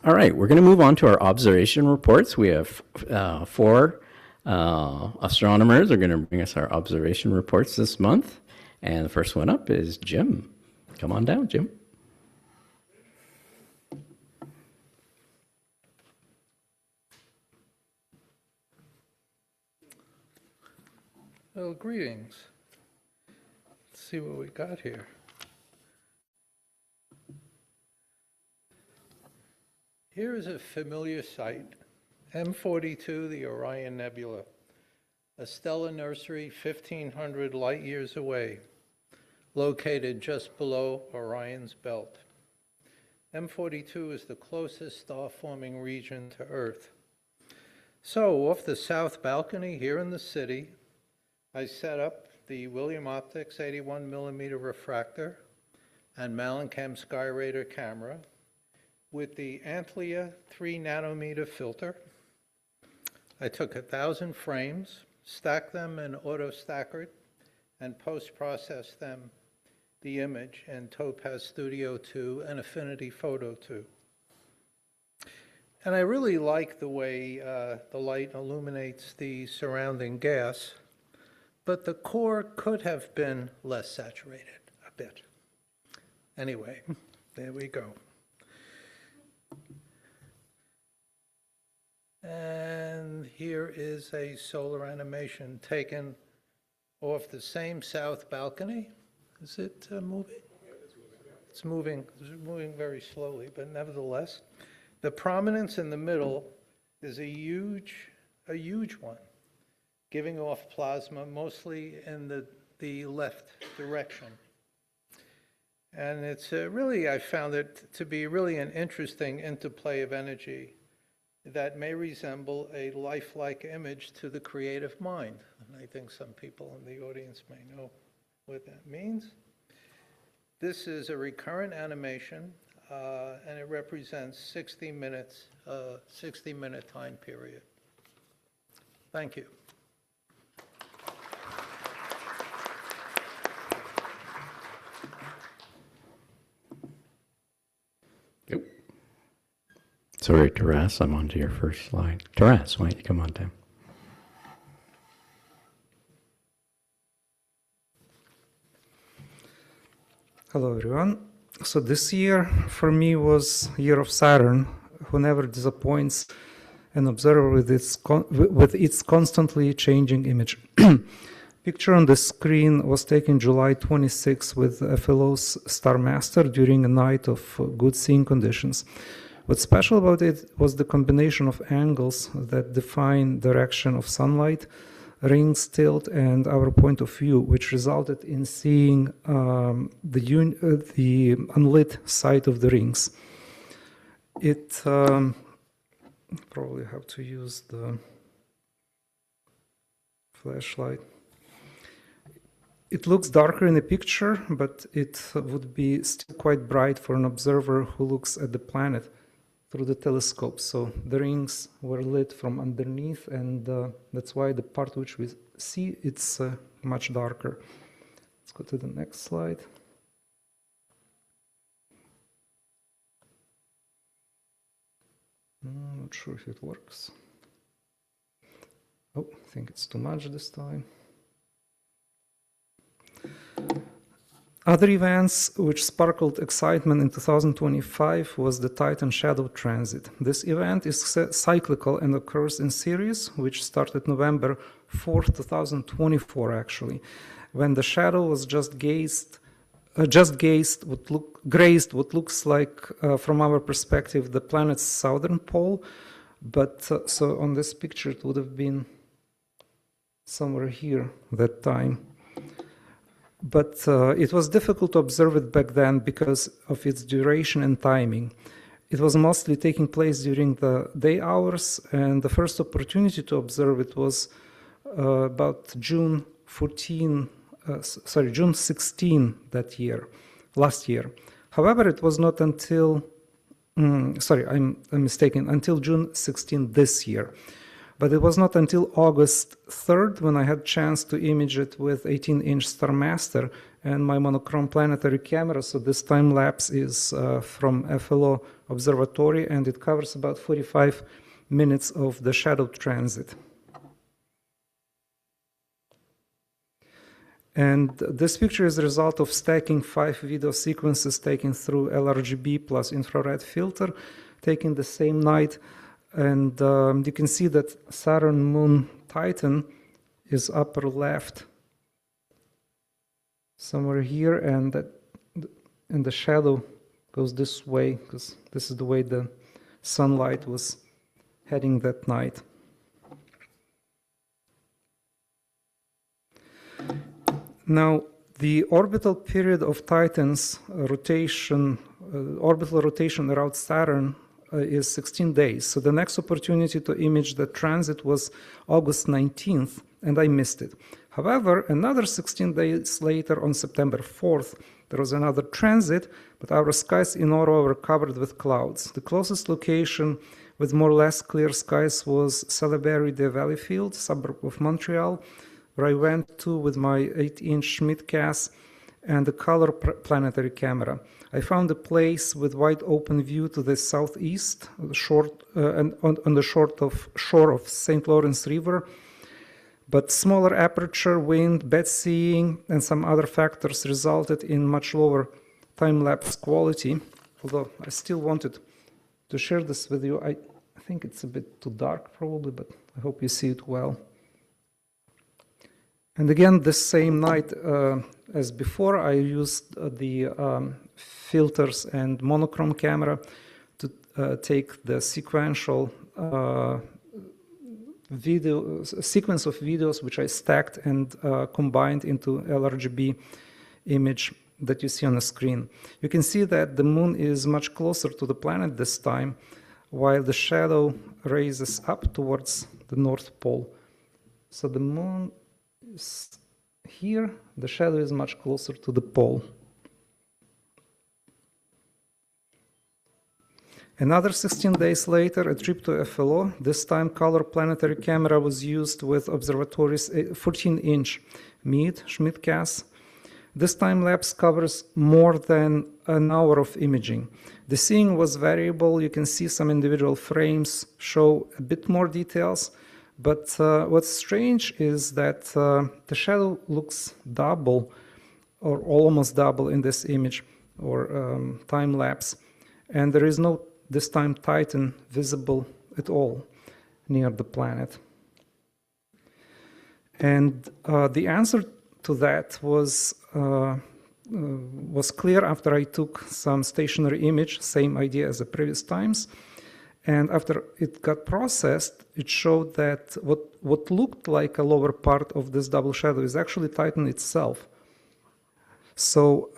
All right, we're going to move on to our observation reports. We have 4 astronomers are going to bring us our observation reports this month. And the first one up is Jim. Come on down, Jim. Well, greetings. Let's see what we got here. Here is a familiar sight, M42, the Orion Nebula, a stellar nursery 1,500 light years away, located just below Orion's belt. M42 is the closest star-forming region to Earth. So, off the south balcony here in the city, I set up the William Optics 81mm refractor and Malenkamp Skyraider camera with the Antlia 3 nanometer filter. I took 1,000 frames, stacked them in auto-stackered, and post-processed them, the image, in Topaz Studio 2 and Affinity Photo 2. And I really like the way the light illuminates the surrounding gas, but the core could have been less saturated a bit. Anyway, there we go. And here is a solar animation taken off the same south balcony. Is it moving? It's moving very slowly, but nevertheless, the prominence in the middle is a huge one, giving off plasma mostly in the left direction. And it's really, I found it to be really an interesting interplay of energy that may resemble a lifelike image to the creative mind. And I think some people in the audience may know what that means. This is a recurrent animation, and it represents 60 minutes, 60-minute time period. Thank you. Yep. Sorry, Taras, I'm on to your first slide. Taras, why don't you come on down? Hello, everyone. So this year, for me, was year of Saturn, who never disappoints an observer with its constantly changing image. Picture on the screen was taken July 26 with FLO's Star Master during a night of good seeing conditions. What's special about it was the combination of angles that define direction of sunlight, rings tilt, and our point of view, which resulted in seeing the unlit side of the rings. It probably have to use the flashlight. It looks darker in the picture, but it would be still quite bright for an observer who looks at the planet through the telescope. So the rings were lit from underneath, and that's why the part which we see, it's much darker. Let's go to the next slide. Not sure if it works. Oh, I think it's too much this time. Other events which sparkled excitement in 2025 was the Titan shadow transit. This event is cyclical and occurs in series, which started November 4th, 2024 actually, when the shadow was grazed what looks like, from our perspective, the planet's southern pole. But so on this picture, it would have been somewhere here that time. But it was difficult to observe it back then because of its duration and timing. It was mostly taking place during the day hours, and the first opportunity to observe it was about June 16 last year. However, it was not until, I'm mistaken, until June 16 this year. But it was not until August 3rd when I had a chance to image it with 18-inch Star Master and my monochrome planetary camera. So this time lapse is from FLO Observatory, and it covers about 45 minutes of the shadow transit. And this picture is the result of stacking 5 video sequences taken through LRGB plus infrared filter, taken the same night. And you can see that Saturn moon Titan is upper left somewhere here, and the shadow goes this way because this is the way the sunlight was heading that night. Now, the orbital period of Titan's rotation, orbital rotation around Saturn, is 16 days. So the next opportunity to image the transit was August 19th, and I missed it. However, another 16 days later, on September 4th, there was another transit, but our skies in Ottawa were covered with clouds. The closest location with more or less clear skies was Salaberry-de-Valleyfield, suburb of Montreal, where I went to with my 8-inch Schmidt-Cass and the color planetary camera. I found a place with wide open view to the southeast, on the shore of St. Lawrence River, but smaller aperture, wind, bad seeing, and some other factors resulted in much lower time-lapse quality, although I still wanted to share this with you. I think it's a bit too dark probably, but I hope you see it well. And again, this same night as before, I used the filters and monochrome camera to take the sequential sequence of videos which I stacked and combined into LRGB image that you see on the screen. You can see that the moon is much closer to the planet this time, while the shadow raises up towards the North Pole. So the moon is here, the shadow is much closer to the pole. Another 16 days later, a trip to FLO. This time, color planetary camera was used with observatory's 14-inch Schmidt-Cass. This time-lapse covers more than an hour of imaging. The seeing was variable. You can see some individual frames show a bit more details. But what's strange is that the shadow looks double or almost double in this image or time-lapse. And there is no, this time, Titan visible at all near the planet. And the answer to that was clear after I took some stationary image, same idea as the previous times. And after it got processed, it showed that what looked like a lower part of this double shadow is actually Titan itself. So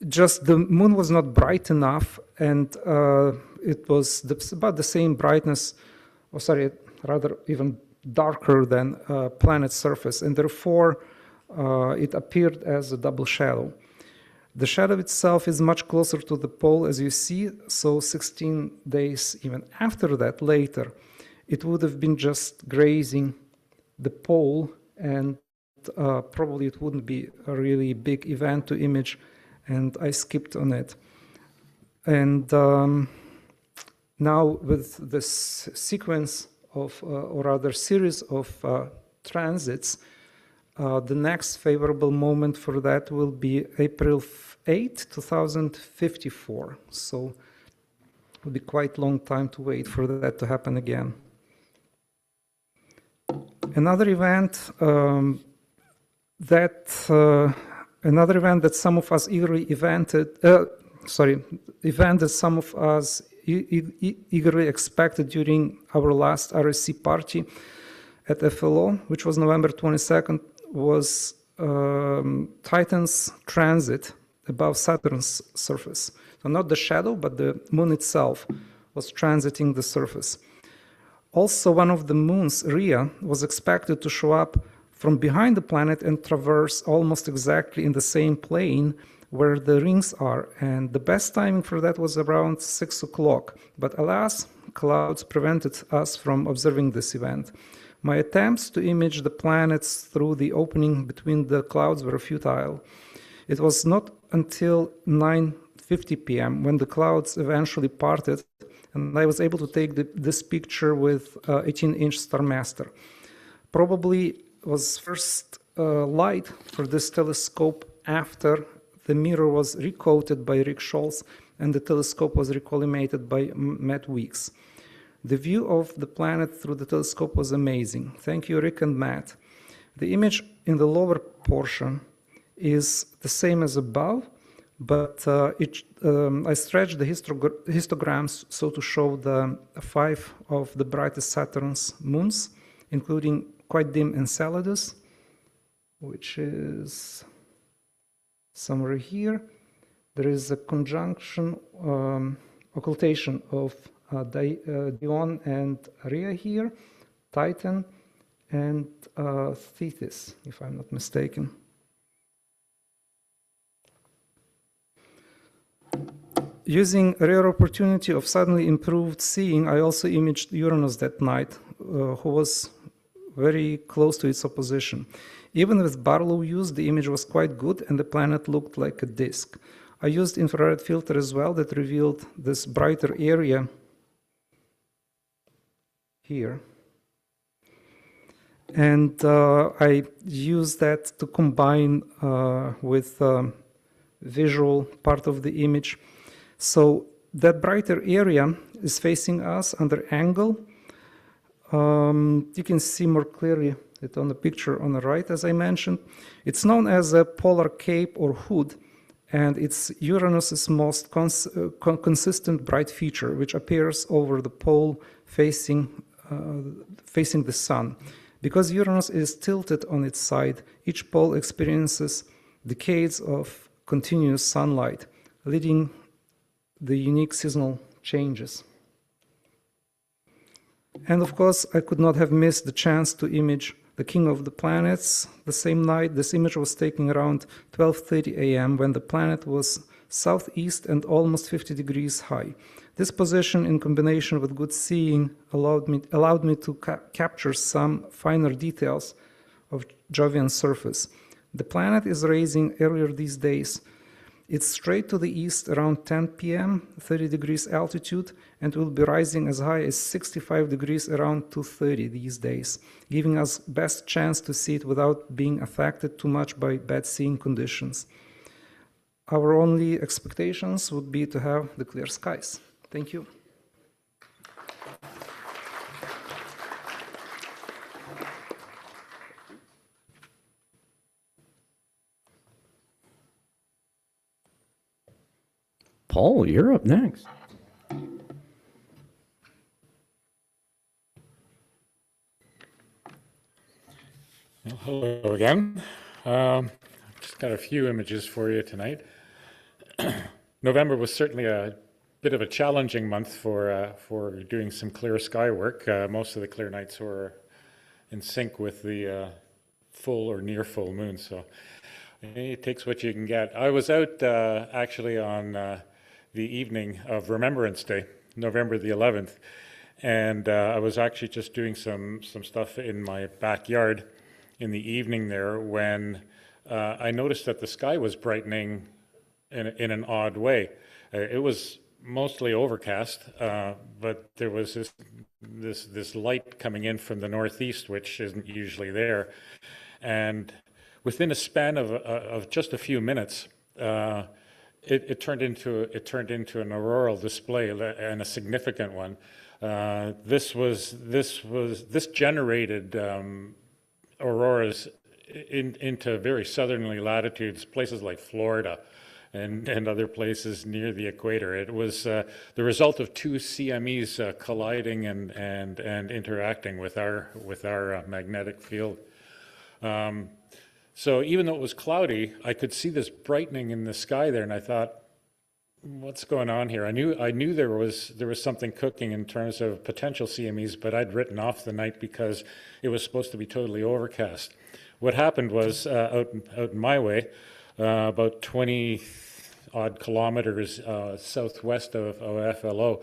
just the moon was not bright enough, and it was about the same brightness, or sorry, rather even darker than planet's surface, and therefore it appeared as a double shadow. The shadow itself is much closer to the pole, as you see, so 16 days even after that, later, it would have been just grazing the pole, and probably it wouldn't be a really big event to image, and I skipped on it. And now with this sequence of, or rather series of transits, the next favorable moment for that will be April 8, 2054. So it will be quite a long time to wait for that to happen again. Another event that some of us eagerly eagerly expected during our last RASC party at FLO, which was November 22nd, was Titan's transit above Saturn's surface. So not the shadow, but the moon itself was transiting the surface. Also, one of the moons, Rhea, was expected to show up from behind the planet and traverse almost exactly in the same plane where the rings are. And the best timing for that was around 6 o'clock. But alas, clouds prevented us from observing this event. My attempts to image the planets through the opening between the clouds were futile. It was not until 9:50 p.m. when the clouds eventually parted, and I was able to take this picture with 18-inch Star Master. Probably was first light for this telescope after the mirror was recoated by Rick Scholz and the telescope was recollimated by Matt Weeks. The view of the planet through the telescope was amazing. Thank you, Rick and Matt. The image in the lower portion is the same as above, but I stretched the histograms so to show the 5 of the brightest Saturn's moons, including quite dim Enceladus, which is somewhere here. There is a conjunction, occultation of Dione and Rhea here, Titan, and Thetis, if I'm not mistaken. Using a rare opportunity of suddenly improved seeing, I also imaged Uranus that night, who was very close to its opposition. Even with Barlow use, the image was quite good and the planet looked like a disk. I used infrared filter as well that revealed this brighter area here. And I used that to combine with visual part of the image. So that brighter area is facing us under angle. You can see more clearly it on the picture on the right, as I mentioned. It's known as a polar cape or hood, and it's Uranus's most consistent bright feature, which appears over the pole facing the sun. Because Uranus is tilted on its side, each pole experiences decades of continuous sunlight, leading the unique seasonal changes. And of course, I could not have missed the chance to image the king of the planets. The same night, this image was taken around 12:30 a.m. when the planet was southeast and almost 50 degrees high. This position, in combination with good seeing, allowed me to capture some finer details of Jovian's surface. The planet is rising earlier these days. It's straight to the east around 10 p.m., 30 degrees altitude, and will be rising as high as 65 degrees around 2:30 these days, giving us best chance to see it without being affected too much by bad seeing conditions. Our only expectations would be to have the clear skies. Thank you. Paul, you're up next. Well, hello again. Just got a few images for you tonight. November was certainly a bit of a challenging month for doing some clear sky work. Most of the clear nights were in sync with the full or near full moon. So it takes what you can get. I was out actually on the evening of Remembrance Day, November the 11th, and I was actually just doing some stuff in my backyard in the evening there when I noticed that the sky was brightening in an odd way. It was mostly overcast, but there was this light coming in from the northeast, which isn't usually there. And within a span of just a few minutes, it turned into an auroral display, and a significant one. This generated auroras into very southerly latitudes, places like Florida and other places near the equator. It was the result of two CMEs colliding and interacting with our magnetic field. So even though it was cloudy, I could see this brightening in the sky there, and I thought, what's going on here? I knew there was something cooking in terms of potential CMEs, but I'd written off the night because it was supposed to be totally overcast. What happened was out in my way, about 20 odd kilometers southwest of FLO,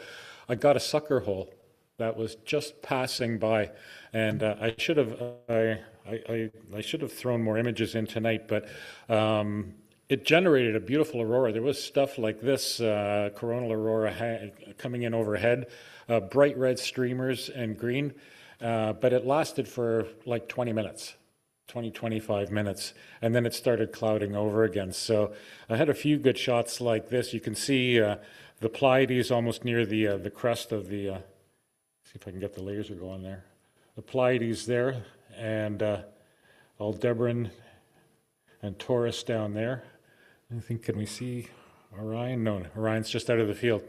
I got a sucker hole that was just passing by, and I should have thrown more images in tonight, but it generated a beautiful aurora. There was stuff like this coronal aurora coming in overhead, bright red streamers and green, but it lasted for like 25 minutes, and then it started clouding over again. So I had a few good shots like this. You can see the Pleiades almost near the crest of the, see if I can get the laser going there. The Pleiades there, and Aldebaran and Taurus down there. I think, can we see Orion? No, Orion's just out of the field.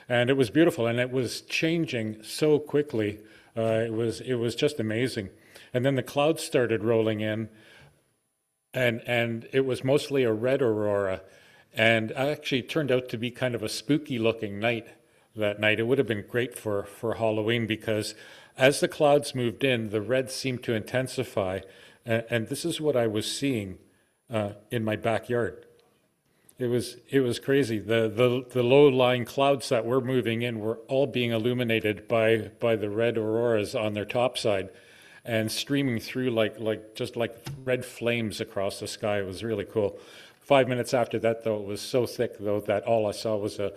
And it was beautiful, and it was changing so quickly. It was just amazing. And then the clouds started rolling in, and it was mostly a red aurora, and actually turned out to be kind of a spooky looking night that night. It would have been great for Halloween, because as the clouds moved in, the red seemed to intensify, and this is what I was seeing in my backyard. It was crazy. The low-lying clouds that were moving in were all being illuminated by the red auroras on their top side, and streaming through like red flames across the sky. It was really cool. 5 minutes after that, though, it was so thick, though, that all I saw was a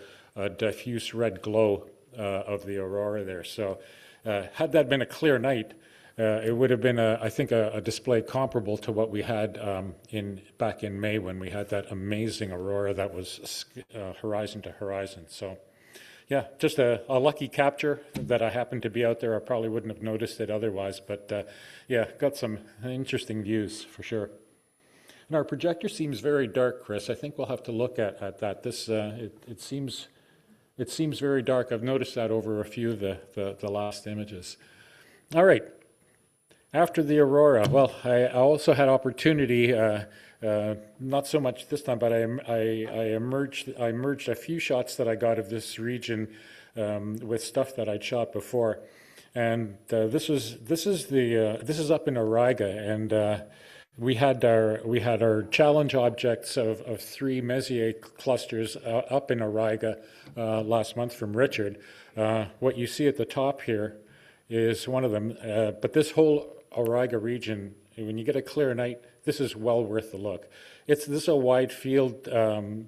diffuse red glow of the aurora there. So had that been a clear night, it would have been, I think, a display comparable to what we had back in May, when we had that amazing aurora that was horizon to horizon. So yeah, just a lucky capture that I happened to be out there. I probably wouldn't have noticed it otherwise, but yeah, got some interesting views for sure. And our projector seems very dark, Chris. I think we'll have to look at that. This it seems very dark. I've noticed that over a few of the last images. All right. After the aurora, well, I also had opportunity, not so much this time, but I merged a few shots that I got of this region with stuff that I'd shot before, and this is up in Auriga, and we had our challenge objects of 3 Messier clusters up in Auriga last month from Richard. What you see at the top here is one of them, but this whole Auriga region, when you get a clear night, this is well worth the look. This is a wide field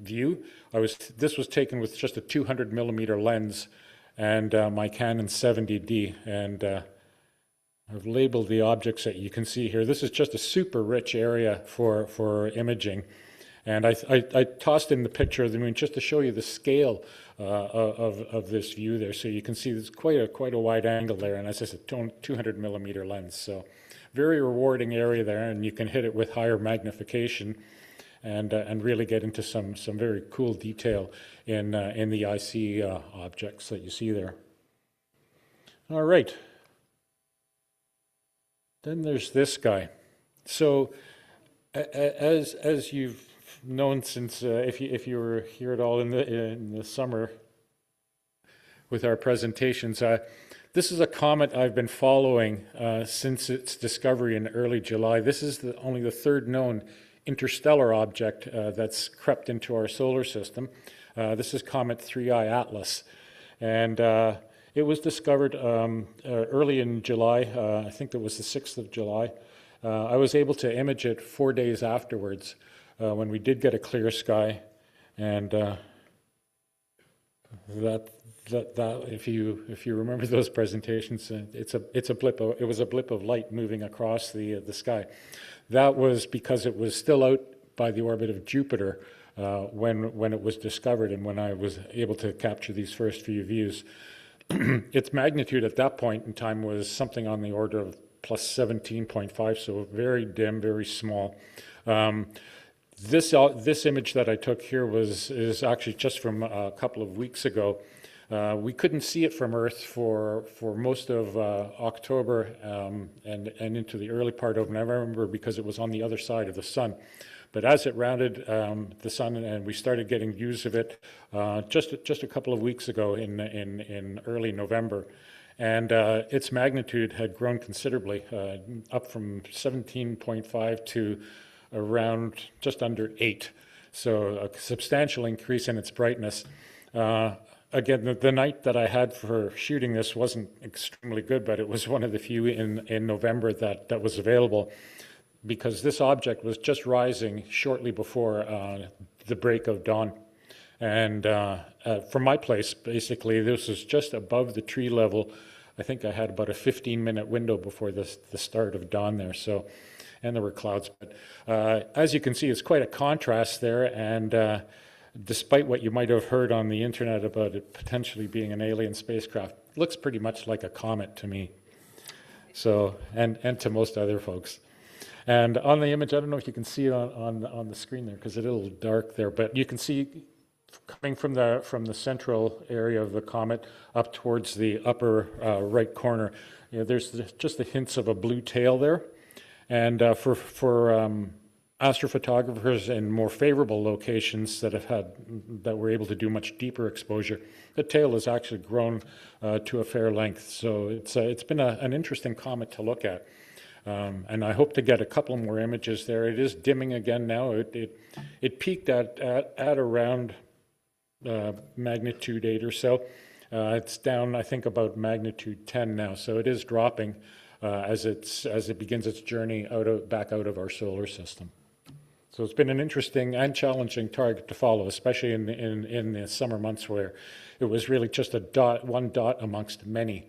view. This was taken with just a 200 millimeter lens and my Canon 70D, and I've labeled the objects that you can see here. This is just a super rich area for imaging, and I tossed in the picture of the moon just to show you the scale of this view there. So you can see there's quite a wide angle there, and as I said, 200 millimeter lens. So very rewarding area there, and you can hit it with higher magnification and really get into some very cool detail in the IC objects that you see there. All right. Then there's this guy. So as you've known since, if you were here at all in the summer with our presentations, This is a comet I've been following since its discovery in early July. This is only the third known interstellar object that's crept into our solar system. This is Comet 3I Atlas. And it was discovered early in July. I think it was the 6th of July. I was able to image it 4 days afterwards when we did get a clear sky. And that if you remember those presentations, it was a blip of light moving across the sky. That was because it was still out by the orbit of Jupiter when it was discovered and when I was able to capture these first few views. Its magnitude at that point in time was something on the order of plus 17.5, so very dim, very small. This image that I took here is actually just from a couple of weeks ago. We couldn't see it from Earth for most of October and into the early part of November because it was on the other side of the sun. But as it rounded the sun and we started getting views of it just a couple of weeks ago in early November, and its magnitude had grown considerably, up from 17.5 to around just under 8. So a substantial increase in its brightness. Again, the night that I had for shooting this wasn't extremely good, but it was one of the few in November that was available because this object was just rising shortly before the break of dawn. And from my place, basically, this was just above the tree level. I think I had about a 15-minute window before the start of dawn there. So, and there were clouds. But as you can see, it's quite a contrast there. And despite what you might have heard on the internet about it potentially being an alien spacecraft, it looks pretty much like a comet to me. So, and to most other folks. And on the image, I don't know if you can see it on the screen there because it's a little dark there, but you can see coming from the central area of the comet up towards the upper right corner, there's just the hints of a blue tail there. And for astrophotographers in more favorable locations that were able to do much deeper exposure, the tail has actually grown to a fair length. So it's been an interesting comet to look at. And I hope to get a couple more images there. It is dimming again now. It peaked at around magnitude 8 or so. It's down, I think, about magnitude 10 now. So it is dropping as it begins its journey back out of our solar system. So it's been an interesting and challenging target to follow, especially in the summer months where it was really just one dot amongst many.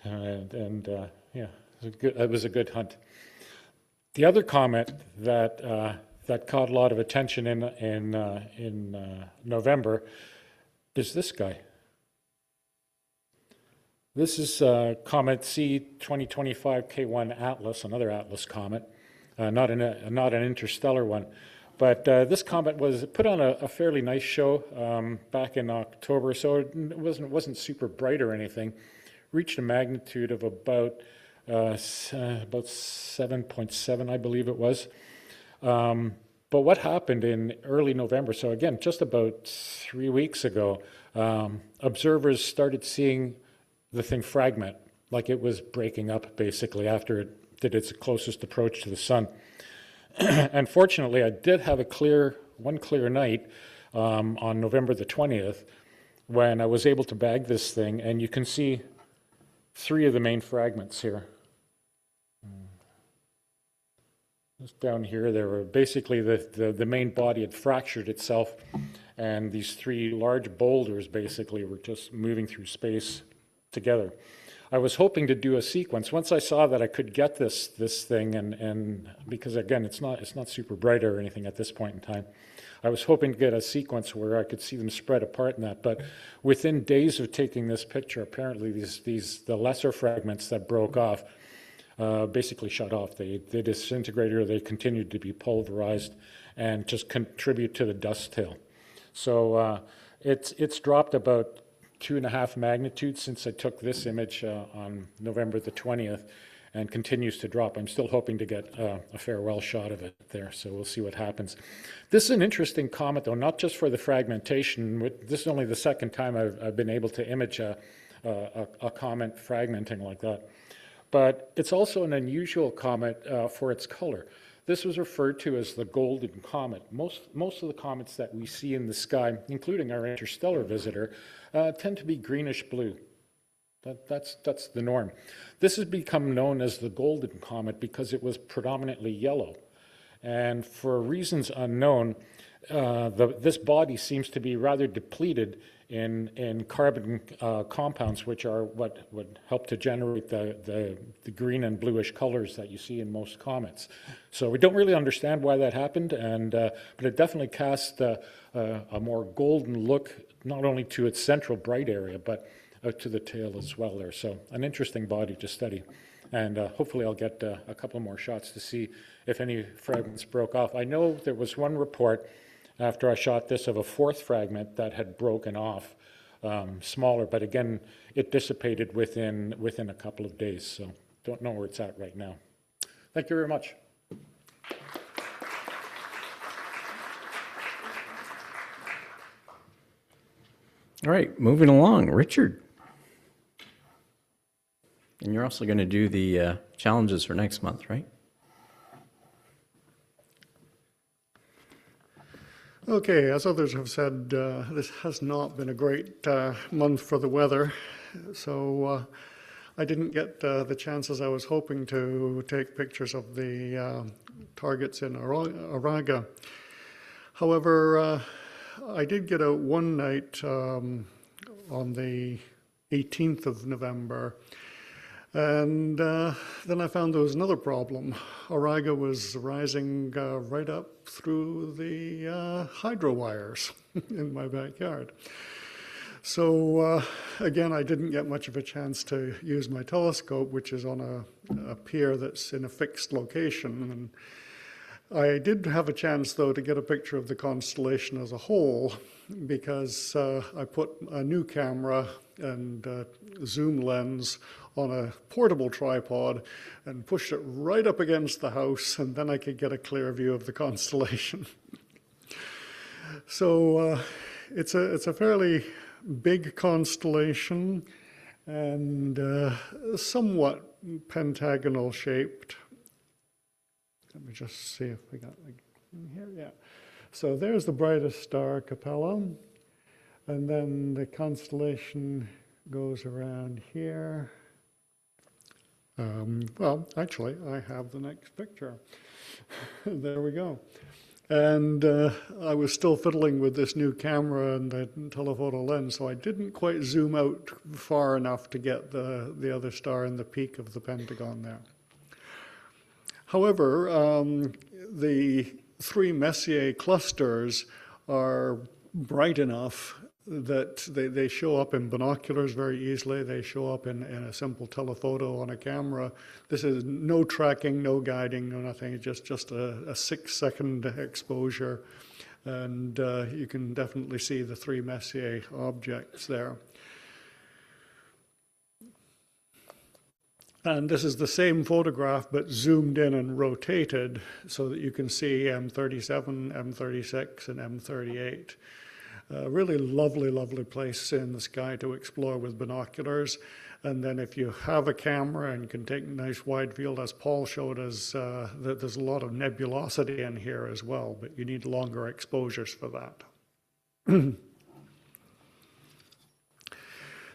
Yeah. It was a good hunt. The other comet that caught a lot of attention in November is this guy. This is Comet C 2025 K1 Atlas, another Atlas comet, not an interstellar one. But this comet was put on a fairly nice show back in October, so it wasn't super bright or anything. Reached a magnitude of about 7.7, I believe it was. But what happened in early November, so again, just about 3 weeks ago, observers started seeing the thing fragment, like it was breaking up basically after it did its closest approach to the sun. And fortunately, I did have one clear night on November the 20th when I was able to bag this thing, and you can see 3 of the main fragments here. Just down here, there were basically the main body had fractured itself, and these 3 large boulders basically were just moving through space together. I was hoping to do a sequence. Once I saw that I could get this thing, and because again, it's not super bright or anything at this point in time, I was hoping to get a sequence where I could see them spread apart in that. But within days of taking this picture, apparently the lesser fragments that broke off basically shut off. They disintegrated, or they continued to be pulverized and just contribute to the dust tail. So it's dropped about 2.5 magnitudes since I took this image on November the 20th, and continues to drop. I'm still hoping to get a farewell shot of it there, so we'll see what happens. This is an interesting comet, though, not just for the fragmentation. This is only the second time I've been able to image a a comet fragmenting like that. But it's also an unusual comet for its color. This was referred to as the golden comet. Most of the comets that we see in the sky, including our interstellar visitor, tend to be greenish blue. That's the norm. This has become known as the golden comet because it was predominantly yellow. And for reasons unknown, this body seems to be rather depleted in carbon compounds, which are what would help to generate the green and bluish colors that you see in most comets. So we don't really understand why that happened, but it definitely cast a more golden look, not only to its central bright area, but out to the tail as well there. So an interesting body to study. And hopefully I'll get a couple more shots to see if any fragments broke off. I know there was one report after I shot this of a fourth fragment that had broken off, smaller, but again, it dissipated within a couple of days, so don't know where it's at right now. Thank you very much. All right, moving along. Richard. And you're also going to do the challenges for next month, right? Okay, as others have said, this has not been a great month for the weather, so I didn't get the chances I was hoping to take pictures of the targets in Auriga. However, I did get out one night on the 18th of November, and then I found there was another problem. Auriga was rising right up through the hydro wires in my backyard. So again, I didn't get much of a chance to use my telescope, which is on a pier that's in a fixed location. And I did have a chance, though, to get a picture of the constellation as a whole, because I put a new camera and zoom lens on a portable tripod and pushed it right up against the house, and then I could get a clear view of the constellation. So it's a fairly big constellation and somewhat pentagonal shaped. Let me just see if we got here. Yeah. So there's the brightest star, Capella, and then the constellation goes around here. Well, actually, I have the next picture. There we go. And I was still fiddling with this new camera and the telephoto lens, so I didn't quite zoom out far enough to get the other star in the peak of the pentagon there. However, the three Messier clusters are bright enough that they show up in binoculars very easily. They show up in a simple telephoto on a camera. This is no tracking, no guiding, no nothing. It's just a 6-second exposure. And you can definitely see the three Messier objects there. And this is the same photograph, but zoomed in and rotated so that you can see M37, M36, and M38. Really lovely, lovely place in the sky to explore with binoculars. And then if you have a camera and can take a nice wide field, as Paul showed us, that there's a lot of nebulosity in here as well, but you need longer exposures for that.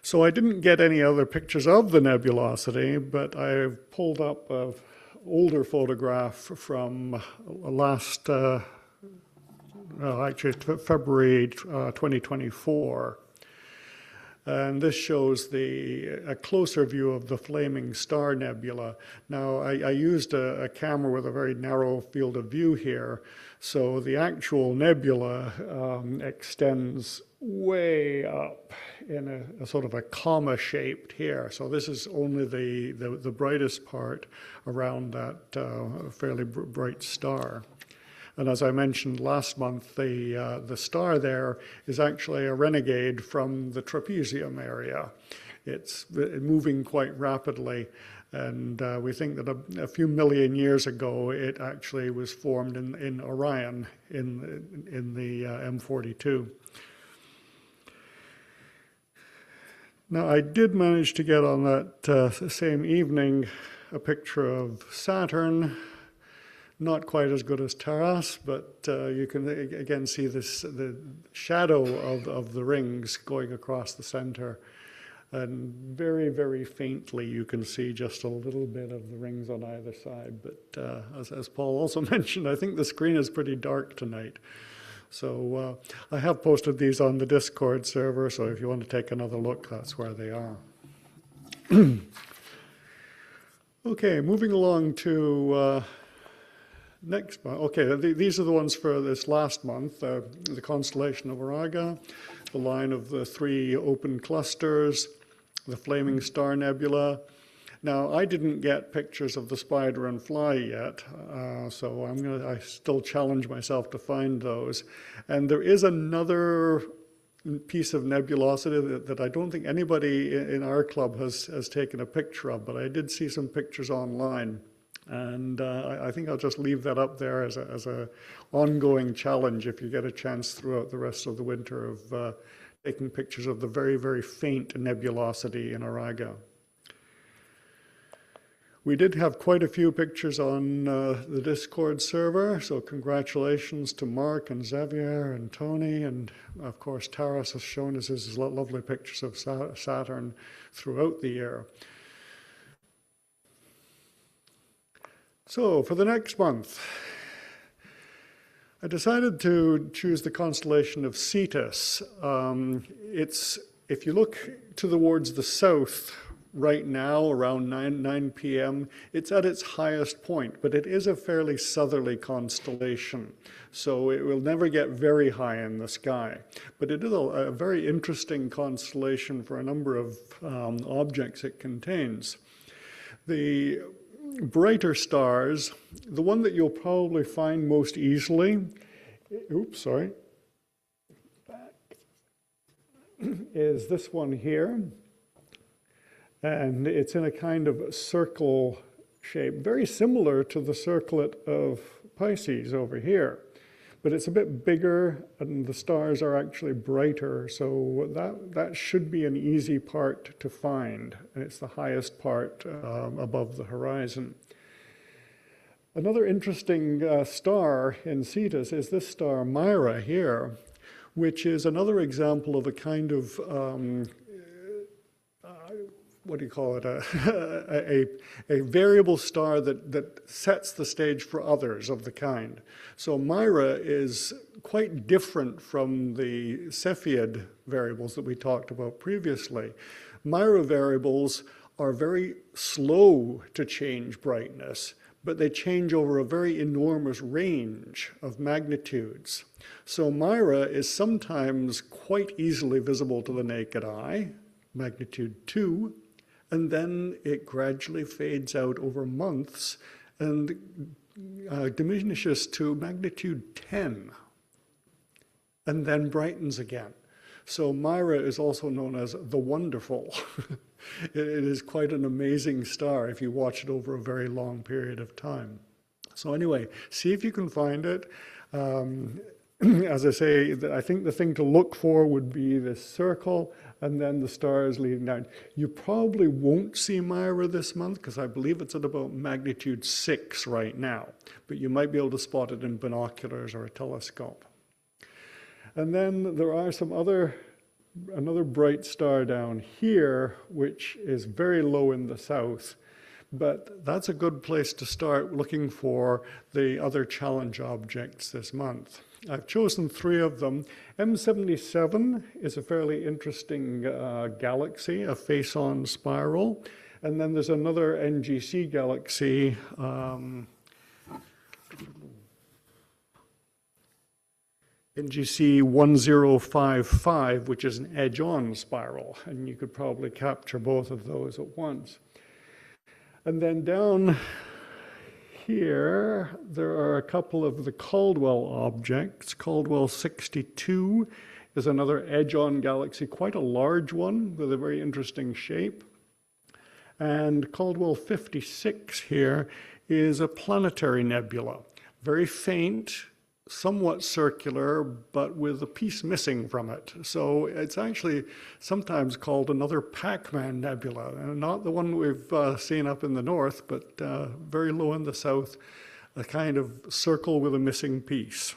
So I didn't get any other pictures of the nebulosity, but I've pulled up an older photograph from last, actually February 2024. And this shows a closer view of the Flaming Star Nebula. Now, I used a camera with a very narrow field of view here, so the actual nebula extends way up in a sort of a comma shaped here. So this is only the brightest part around that fairly bright star. And as I mentioned last month, the star there is actually a renegade from the trapezium area. It's moving quite rapidly, and we think that a few million years ago it actually was formed in Orion in the M42. Now, I did manage to get on that same evening a picture of Saturn. Not quite as good as Taras, but you can again see the shadow of the rings going across the center. And very, very faintly, you can see just a little bit of the rings on either side. But as Paul also mentioned, I think the screen is pretty dark tonight. So I have posted these on the Discord server, so if you want to take another look, that's where they are. Okay, moving along to next month. Okay, these are the ones for this last month. The constellation of Auriga, the line of the 3 open clusters, the Flaming Star Nebula. Now, I didn't get pictures of the Spider and Fly yet, so I still challenge myself to find those. And there is another piece of nebulosity that I don't think anybody in our club has taken a picture of, but I did see some pictures online. And I think I'll just leave that up there as a ongoing challenge if you get a chance throughout the rest of the winter of taking pictures of the very, very faint nebulosity in Auriga. We did have quite a few pictures on the Discord server, so congratulations to Mark and Xavier and Tony, and of course Taras has shown us his lovely pictures of Saturn throughout the year. So for the next month, I decided to choose the constellation of Cetus. If you look towards the south right now, around 9 p.m., it's at its highest point, but it is a fairly southerly constellation, so it will never get very high in the sky. But it is a very interesting constellation for a number of objects it contains. The brighter stars, the one that you'll probably find most easily, is this one here. And it's in a kind of circle shape, very similar to the circlet of Pisces over here. But it's a bit bigger, and the stars are actually brighter, so that should be an easy part to find. And it's the highest part above the horizon. Another interesting star in Cetus is this star Misra here, which is another example of a kind of what do you call it, a variable star that sets the stage for others of the kind. So Misra is quite different from the Cepheid variables that we talked about previously. Misra variables are very slow to change brightness, but they change over a very enormous range of magnitudes. So Misra is sometimes quite easily visible to the naked eye, magnitude 2, and then it gradually fades out over months and diminishes to magnitude 10, and then brightens again. So Misra is also known as the Wonderful. It is quite an amazing star if you watch it over a very long period of time. So anyway, see if you can find it. As I say, I think the thing to look for would be this circle and then the stars leading down. You probably won't see Misra this month because I believe it's at about magnitude 6 right now, but you might be able to spot it in binoculars or a telescope. And then there are another bright star down here, which is very low in the south, but that's a good place to start looking for the other challenge objects this month. I've chosen 3 of them. M77 is a fairly interesting galaxy, a face-on spiral. And then there's another NGC galaxy, NGC 1055, which is an edge-on spiral. And you could probably capture both of those at once. And then down here, there are a couple of the Caldwell objects. Caldwell 62 is another edge-on galaxy, quite a large one with a very interesting shape. And Caldwell 56 here is a planetary nebula, very faint, somewhat circular, but with a piece missing from it. So it's actually sometimes called another Pac-Man nebula, and not the one we've seen up in the north, but very low in the south, a kind of circle with a missing piece.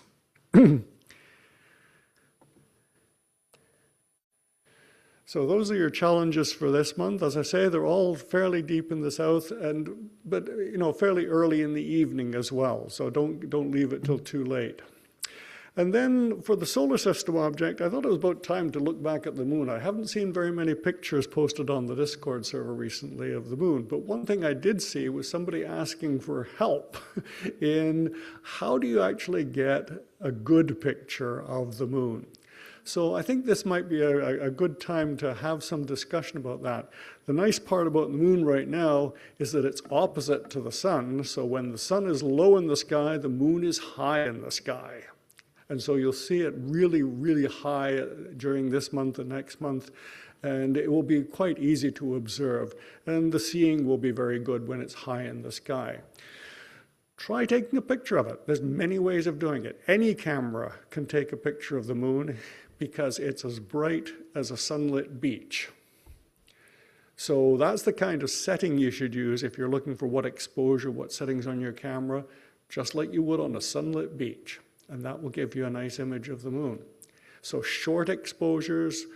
So those are your challenges for this month. As I say, they're all fairly deep in the south, but fairly early in the evening as well. So don't leave it till too late. And then for the solar system object, I thought it was about time to look back at the moon. I haven't seen very many pictures posted on the Discord server recently of the moon, but one thing I did see was somebody asking for help in how do you actually get a good picture of the moon. So I think this might be a good time to have some discussion about that. The nice part about the moon right now is that it's opposite to the sun. So when the sun is low in the sky, the moon is high in the sky. And so you'll see it really, really high during this month and next month. And it will be quite easy to observe. And the seeing will be very good when it's high in the sky. Try taking a picture of it. There's many ways of doing it. Any camera can take a picture of the moon, because it's as bright as a sunlit beach. So that's the kind of setting you should use if you're looking for what exposure, what settings on your camera, just like you would on a sunlit beach. And that will give you a nice image of the moon. So short exposures,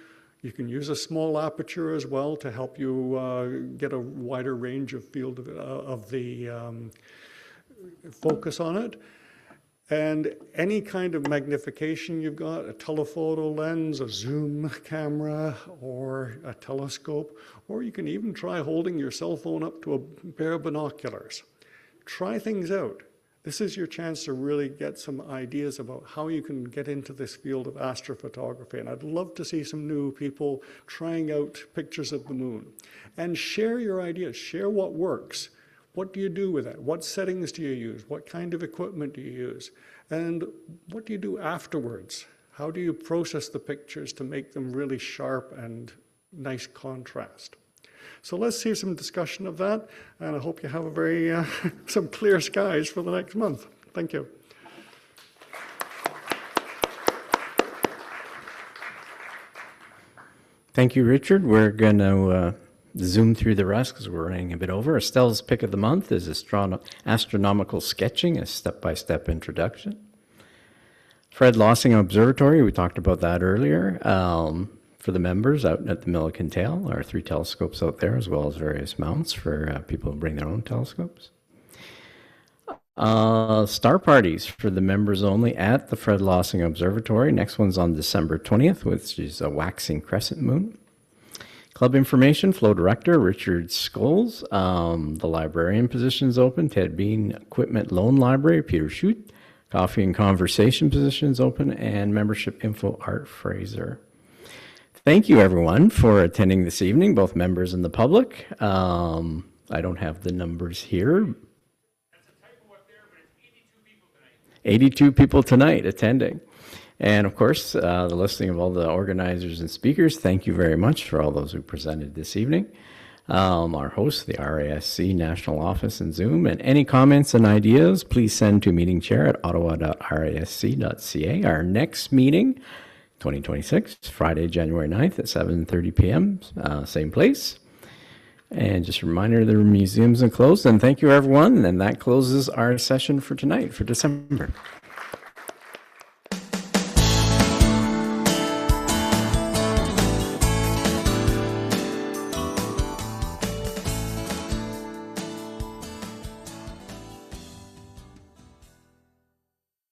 you can use a small aperture as well to help you get a wider range of field of the focus on it. And any kind of magnification you've got, a telephoto lens, a zoom camera, or a telescope, or you can even try holding your cell phone up to a pair of binoculars. Try things out. This is your chance to really get some ideas about how you can get into this field of astrophotography. And I'd love to see some new people trying out pictures of the moon. And share your ideas, share what works. What do you do with it? What settings do you use? What kind of equipment do you use? And what do you do afterwards? How do you process the pictures to make them really sharp and nice contrast? So let's see some discussion of that, and I hope you have a very some clear skies for the next month. Thank you. Thank you, Richard. We're going to zoom through the rest because we're running a bit over. Estelle's pick of the month is astronomical sketching, a step-by-step introduction. Fred Lossing Observatory, we talked about that earlier. For the members out at the Milliken Tail, our 3 telescopes out there, as well as various mounts for people who bring their own telescopes. Star parties for the members only at the Fred Lossing Observatory. Next one's on December 20th, which is a waxing crescent moon. Club information, Flow Director Richard Scholes. The librarian position is open. Ted Bean, Equipment Loan Library, Peter Schut. Coffee and Conversation position is open. And membership info, Art Fraser. Thank you, everyone, for attending this evening, both members and the public. I don't have the numbers here. That's a typo up there, but it's 82 people tonight. 82 people tonight attending. And of course, the listing of all the organizers and speakers, thank you very much for all those who presented this evening. Our host, the RASC National Office and Zoom, and any comments and ideas, please send to meetingchair@ottawa.rasc.ca. Our next meeting, 2026, Friday, January 9th at 7:30 p.m., same place. And just a reminder, the museums are closed. And thank you, everyone. And that closes our session for tonight, for December.